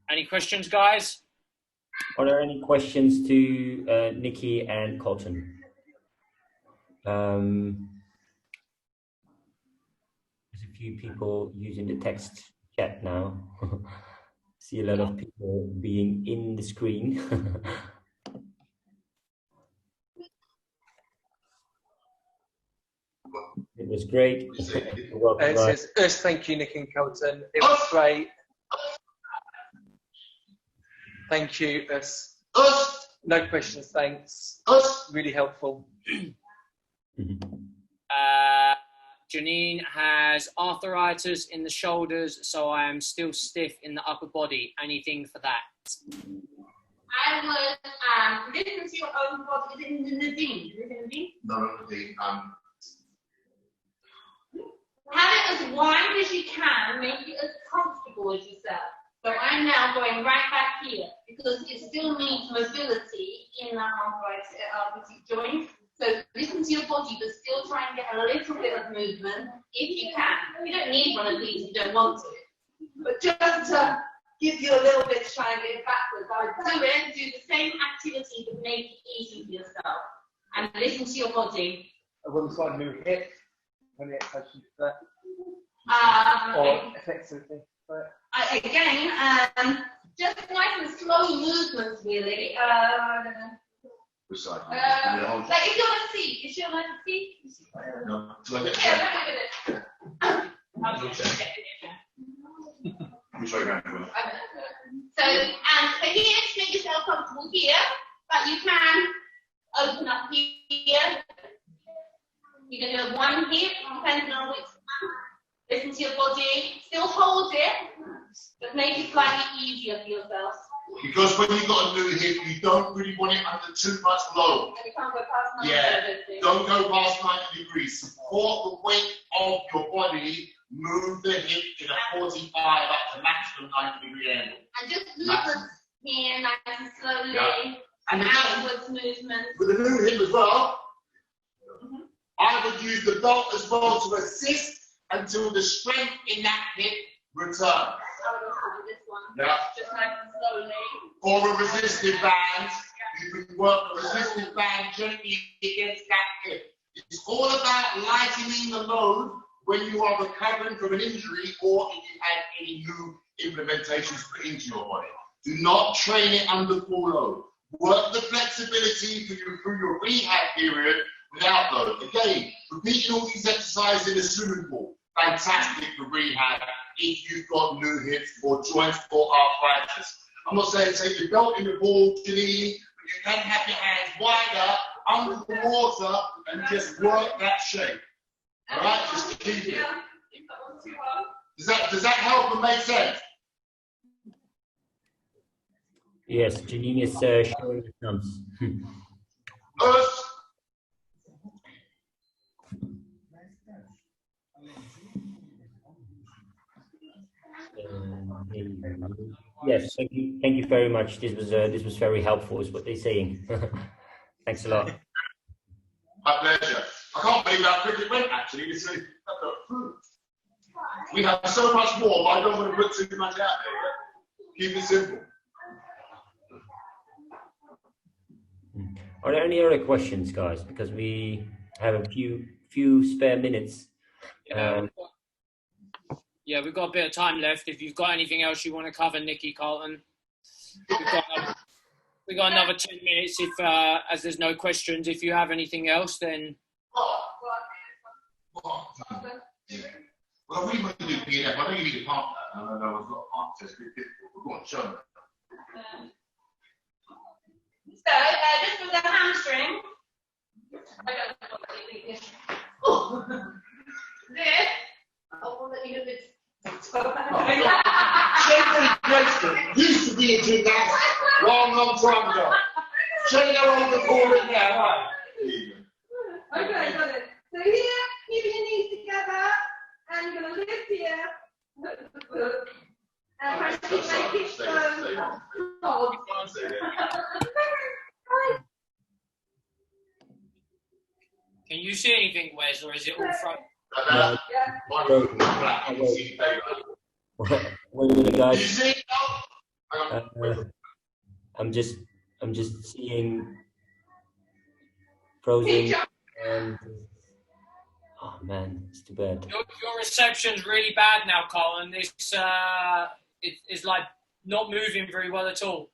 Any questions, guys? Are there any questions to Nicky and Colton? There's a few people using the text chat now. See a lot of people being in the screen. It was great. It says, Us, thank you, Nick and Colton. It was great. Thank you, Us. Us. No questions, thanks. Us. Really helpful. Janine has arthritis in the shoulders, so I am still stiff in the upper body. Anything for that? I would listen to your own body. Is it in the Nadine? Is it in Nadine? No, Nadine. Have it as wide as you can, make it as comfortable as yourself. So I'm now going right back here because it still needs mobility in that arthritic joint. So listen to your body, but still try and get a little bit of movement if you can. You don't need one of these if you don't want to. But just to give you a little bit to try and get it backwards, I would do it, do the same activity but make it easy for yourself. And listen to your body. I want to try and move hip when it touches that. Or effectively. Again, just nice and slow movements, really. Which side? Like if you're on a seat, is she on a seat? No. Shall I get Yeah, look at it. Which way around? So, and for here, just make yourself comfortable here, but you can open up here. You can do one hip, depending on which one. Listen to your body. Still hold it, but make it slightly easier for yourself. Because when you've got a new hip, you don't really want it under too much load. And you can't go past 90 Yeah, don't go past 90 degrees. Support the weight of your body. Move the hip in a 45 up to maximum 90-degree angle. And just movements here, nice and slowly. Yeah. And And outwards movements. with the new hip as well, I would use the belt as well to assist until the strength in that hip returns. I would also do this one. Yeah. Just nice and slowly. Or a resistive band, you can work a resistive band gently against that hip. It's all about lightening the load when you are recovering from an injury or if you had any new implementations put into your body. Do not train it under full load. Work the flexibility through your rehab period without load. Again, repeating all these exercises in a swimming pool, fantastic for rehab if you've got new hips or joints or arthritis. I'm not saying take your belt in the pool, but you can have your hands wider under the water and just work that shape. All right, just keep it. Does that help and make sense? Yes, Janine is showing the thumbs. Us. Yes, thank you very much. This was very helpful, is what they're saying. Thanks a lot. My pleasure. I can't believe how quick it went, actually. We have so much more, but I don't want to put too much out there. Keep it simple. Are there any other questions, guys? Because we have a few spare minutes. Yeah, we've got a bit of time left. If you've got anything else you want to cover, Nicky, Carlton, we've got another 10 minutes. If as there's no questions, if you have anything else, then. Well, I really want to do PF. I know you need a partner. I know I've got a partner, so it's a bit difficult. But go on, show me. So, just with the hamstring. I don't know what this. This. Oh, let me do this. Jeffrey Preston used to be a gymnast long time ago. Show you how old the call it now, right? Okay, got it. So here, keep your knees together, and you're going to lift here. And press to make it hold. Can you see anything, Wes, or is it all front? Wait a minute, guys. You see? I'm just seeing frozen and oh man, it's too bad. Your reception's really bad now, Colin. It's like not moving very well at all.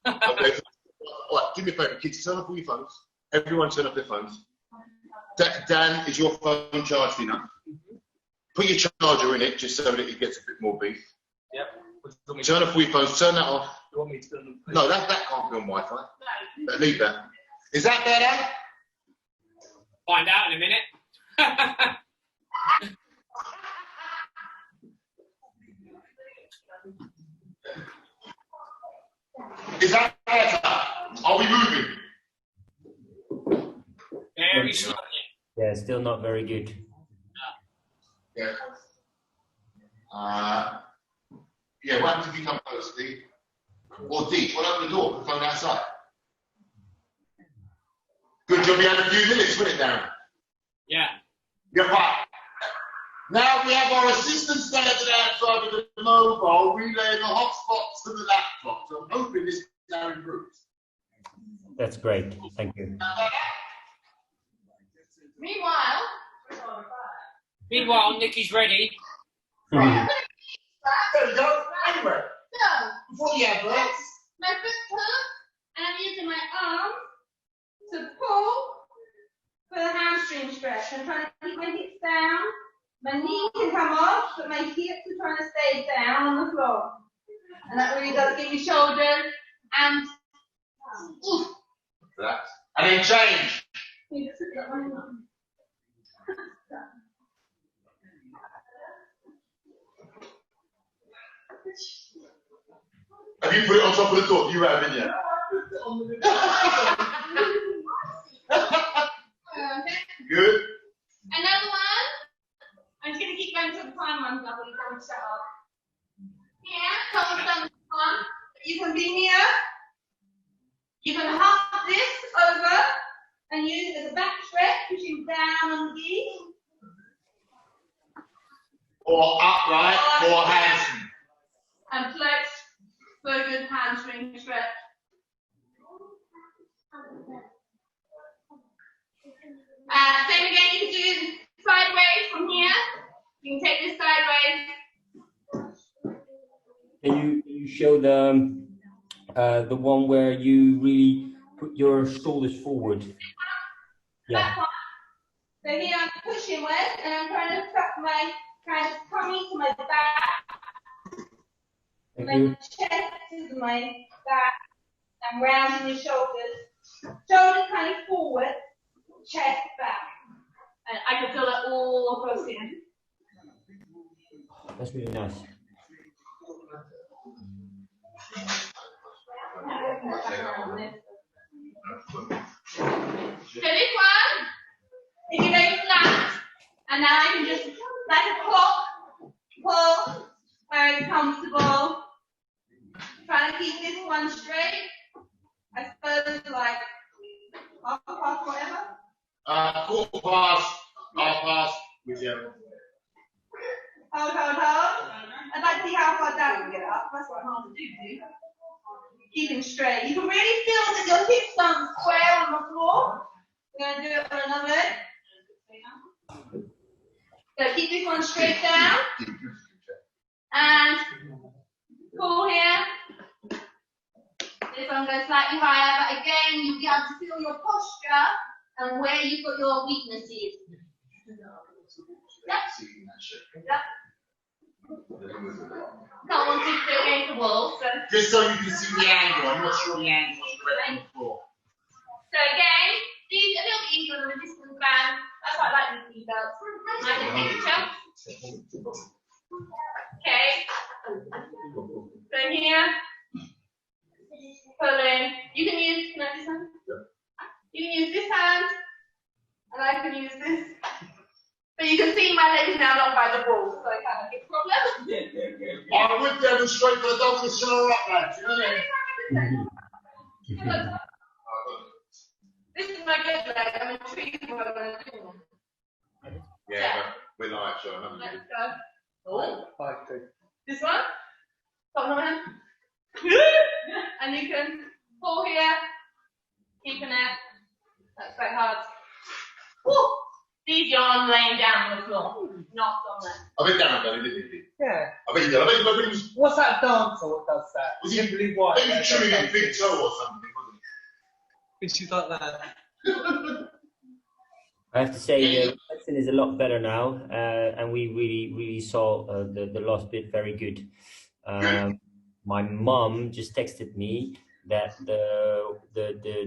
Okay. All right, do me a favour, kids, turn off all your phones. Everyone turn off their phones. Dan, is your phone charged enough? Put your charger in it just so that it gets a bit more beef. Yep. Turn off all your phones, turn that off. You want me to turn them? No, that can't be on Wi-Fi. Leave that. Is that better? Find out in a minute. Is that better? Are we moving? Very slowly. Yeah, still not very good. Yeah. Yeah, what happens if you come close, Steve? Or Dee, well, open the door, put the phone outside. Good job you had a few minutes, wouldn't it, Darren? Yeah. Yeah, right. Now we have our assistant standing outside with the mobile, relaying the hotspots to the laptop. So I'm hoping this now improves. That's great. Thank you. Meanwhile, Nicky's ready. There we go. Anyway. before the adverts. My foot hook, and I'm using my arm to pull for the hamstring stretch. I'm trying to keep my hips down. My knee can come off, but my hips are trying to stay down on the floor. And that really does give you shoulders and oof. Relax. And then change. Have you put it on top of the door? You haven't yet. Good. Another one. I'm just going to keep going until the time runs up and you shut up. Here, couple thumbs on. You can be here. You can hop this over and use it as a back stretch, pushing down on the knee. Or upright or hamstring. And flex for a good hamstring stretch. Same again, you can do it sideways from here. You can take this sideways. Can you show the one where you really put your shoulders forward? Yeah. So here I'm pushing with, and I'm trying to tuck my kind of tummy to my back. My chest to my back. I'm rounding the shoulders. Shoulders kind of forward, chest back. And I can feel it all across here. That's really nice. So this one, if you lay flat, and now I can just, like a clock, pull, very comfortable. Trying to keep this one straight. I suppose like half past, whatever. Quarter past, half past, whichever. Hold. I'd like to see how far down you can get up. That's what I'm hard to do. Keeping straight. You can really feel that your hips aren't square on the floor. We're going to do it on another leg. So keep this one straight down. And pull here. This one goes slightly higher, but again, you'll be able to feel your posture and where you've got your weaknesses. Yep. Can't want to sit against the wall, so. Just so you can see the angle. I'm not sure the angle is correct on the floor. So again, these a little bit easier on the resistance band. That's why I like these knee belts. Nice and picture. Okay. So here, pull in. You can use this hand. You can use this hand, and I can use this. But you can see my leg is now not by the wall, so I can't have a problem. I would demonstrate, but I don't want to show her up, lads. You know what I mean? This is my good leg. I'm intrigued by what I'm doing. Yeah, but we're not showing up. Let's go. Oh. This one. Top of my hand. And you can pull here, keeping it. That's quite hard. Woo! These you're on laying down on the floor, not on there. I bet down, didn't he? Yeah. I bet he did. I bet he was. What's that dancer? What does that? Was he Simply white? He was chewing a big toe or something, wasn't And she's like that. I have to say the lesson is a lot better now, and we really saw the last bit very good. My mum just texted me that the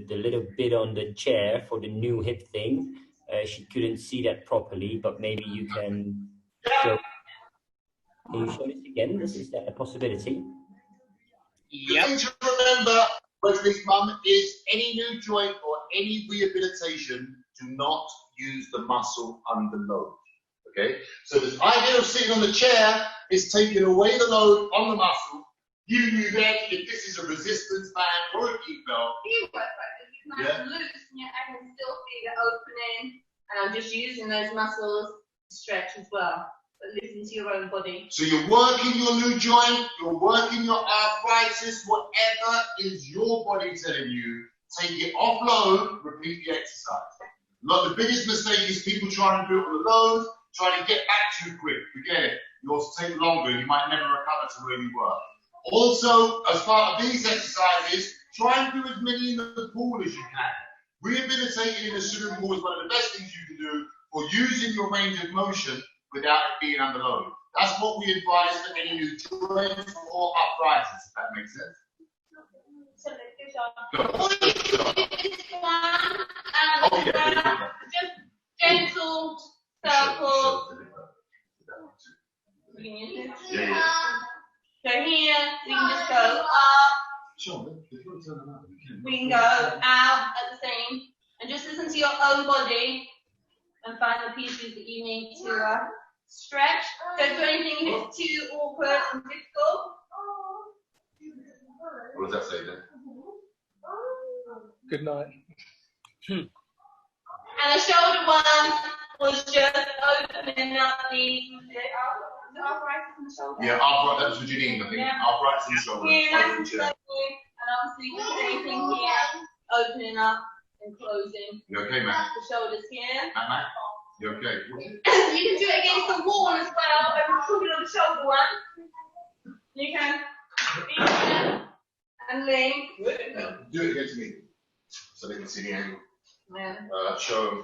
little bit on the chair for the new hip thing, she couldn't see that properly, but maybe you can show. Can you show this again? Is that a possibility? The thing to remember, Wesley's mum, is any new joint or any rehabilitation, do not use the muscle under load. Okay? So this idea of sitting on the chair is taking away the load on the muscle, giving you then, if this is a resistance band or a keep belt. You work like this. It's nice and loose, and yet I can still feel it opening. And I'm just using those muscles to stretch as well. But listen to your own body. So you're working your new joint, you're working your arthritis, whatever is your body telling you, take it off load, repeat the exercise. Not the biggest mistake is people trying to do it on the load, trying to get back too quick. Forget it. Yours take longer, you might never recover to where you were. Also, as part of these exercises, try and do as many in the pool as you can. Rehabilitating in a swimming pool is one of the best things you can do for using your range of motion without it being under load. That's what we advise for any new joints or uprights, if that makes sense. All you do is this one, just gentle circle. Yeah. So here, we can just go up. We can go out at the same, and just listen to your own body and find the pieces that you need to stretch. Don't do anything if it's too awkward and difficult. What does that say then? Good night. And the shoulder one was just opening up the arthritis in the shoulder. Yeah, upright, that's what you need, I think. Yeah. Upright in the shoulder. Here, nice and slowly, and obviously the same thing here, opening up and closing. You okay, Matt? The shoulders here. Matt? You okay? You can do it against the wall as well, but we're talking on the shoulder one. You can be here and lean. Do it against me, so they can see the angle. Yeah. Show them.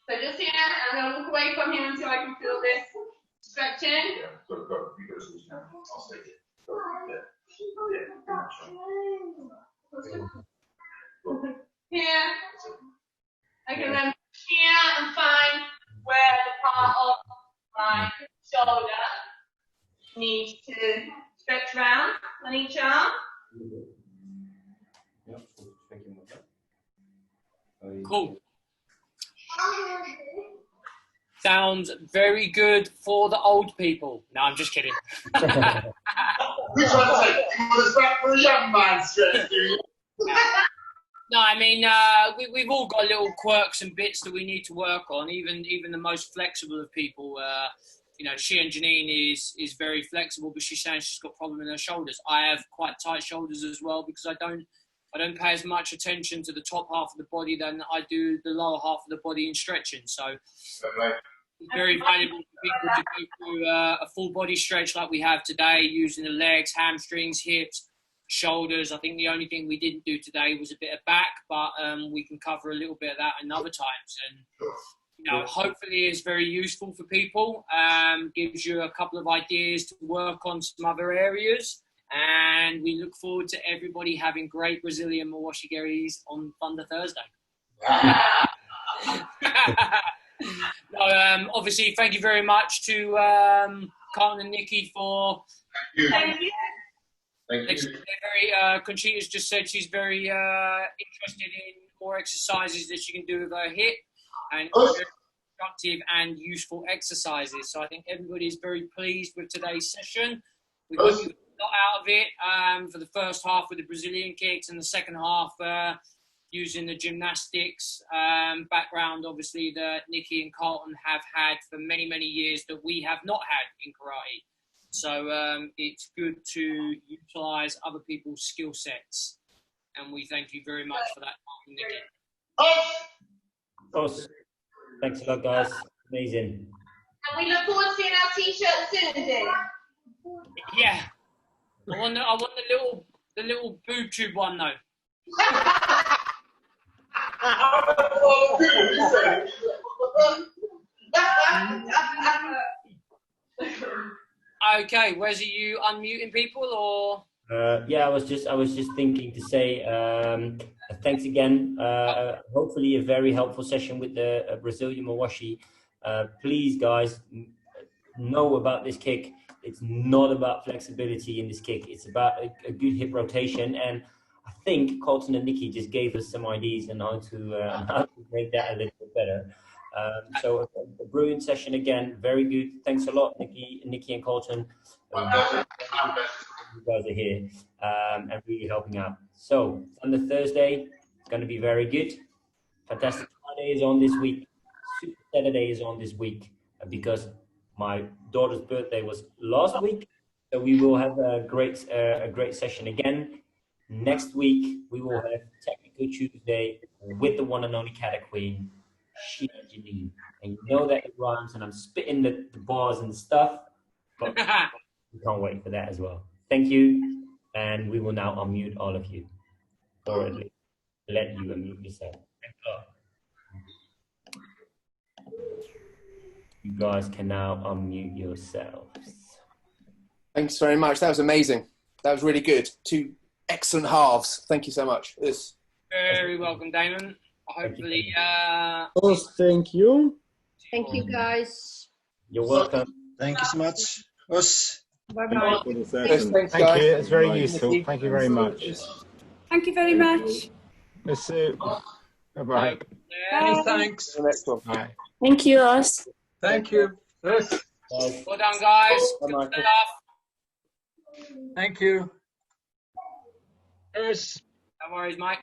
So just here, I'm going to walk away from him until I can feel this stretching. Yeah, go. You go. I'll stay here. Here. I can then here and find where the part of my shoulder needs to stretch round on each arm. Cool. Sounds very good for the old people. No, I'm just kidding. Which one say? You want to start for a young man stretch, do you? No, I mean, we've all got little quirks and bits that we need to work on. Even the most flexible of people, you know, she and Janine is very flexible, but she's saying she's got a problem in her shoulders. I have quite tight shoulders as well because I don't pay as much attention to the top half of the body than I do the lower half of the body in stretching. So it's very valuable for people to go through a full body stretch like we have today, using the legs, hamstrings, hips, shoulders. I think the only thing we didn't do today was a bit of back, but we can cover a little bit of that another times. And you know, hopefully it's very useful for people. Gives you a couple of ideas to work on some other areas. And we look forward to everybody having great Brazilian Mawashis on Thunder Thursday. No, obviously, thank you very much to Carlton and Nicky for. Thank you. Thank you. Very, Conchita's just said she's very interested in more exercises that she can do with her hip, and very productive and useful exercises. So I think everybody is very pleased with today's session. We hope you got a lot out of it for the first half with the Brazilian kicks, and the second half using the gymnastics background, obviously, that Nicky and Carlton have had for many, many years that we have not had in karate. So it's good to utilise other people's skill sets. And we thank you very much for that, Carlton and Nicky. Awesome. Thanks a lot, guys. Amazing. And we look forward to seeing our t-shirts soon, Jay. Yeah. I want the little boob tube one though. Okay, Wes, are you unmuting people or? Yeah, I was just thinking to say thanks again. Hopefully a very helpful session with the Brazilian Mawashi. Please, guys, know about this kick. It's not about flexibility in this kick. It's about a good hip rotation. And I think Carlton and Nicky just gave us some ideas on how to make that a little bit better. So a brilliant session again. Very good. Thanks a lot, Nicky and Carlton. You guys are here and really helping out. So on the Thursday, it's going to be very good. Fantastic Friday is on this week. Super Saturday is on this week because my daughter's birthday was last week. So we will have a great session again. Next week, we will have Technical Tuesday with the one and only Cat Queen, she and Janine. And you know that it rhymes, and I'm spitting the bars and stuff, but We can't wait for that as well. Thank you. And we will now unmute all of you. Or at least let you unmute yourself. Thanks a lot. You guys can now unmute yourselves. Thanks very much. That was amazing. That was really good. 2 excellent halves. Thank you so much. Very welcome, Damon. Hopefully, Thank you. Thank you, guys. You're welcome. Thank you so much. Us. Bye-bye. Thanks, Thank guys. you. It's very useful. Thank you very much. Thank you very much. Miss Sue. Bye-bye. yeah. Thanks. The next one. Bye. Thank you, us. Thank you. Yes. Well done, guys. Bye, Good Michael. stuff. Thank you. Yes. No worries, Mike.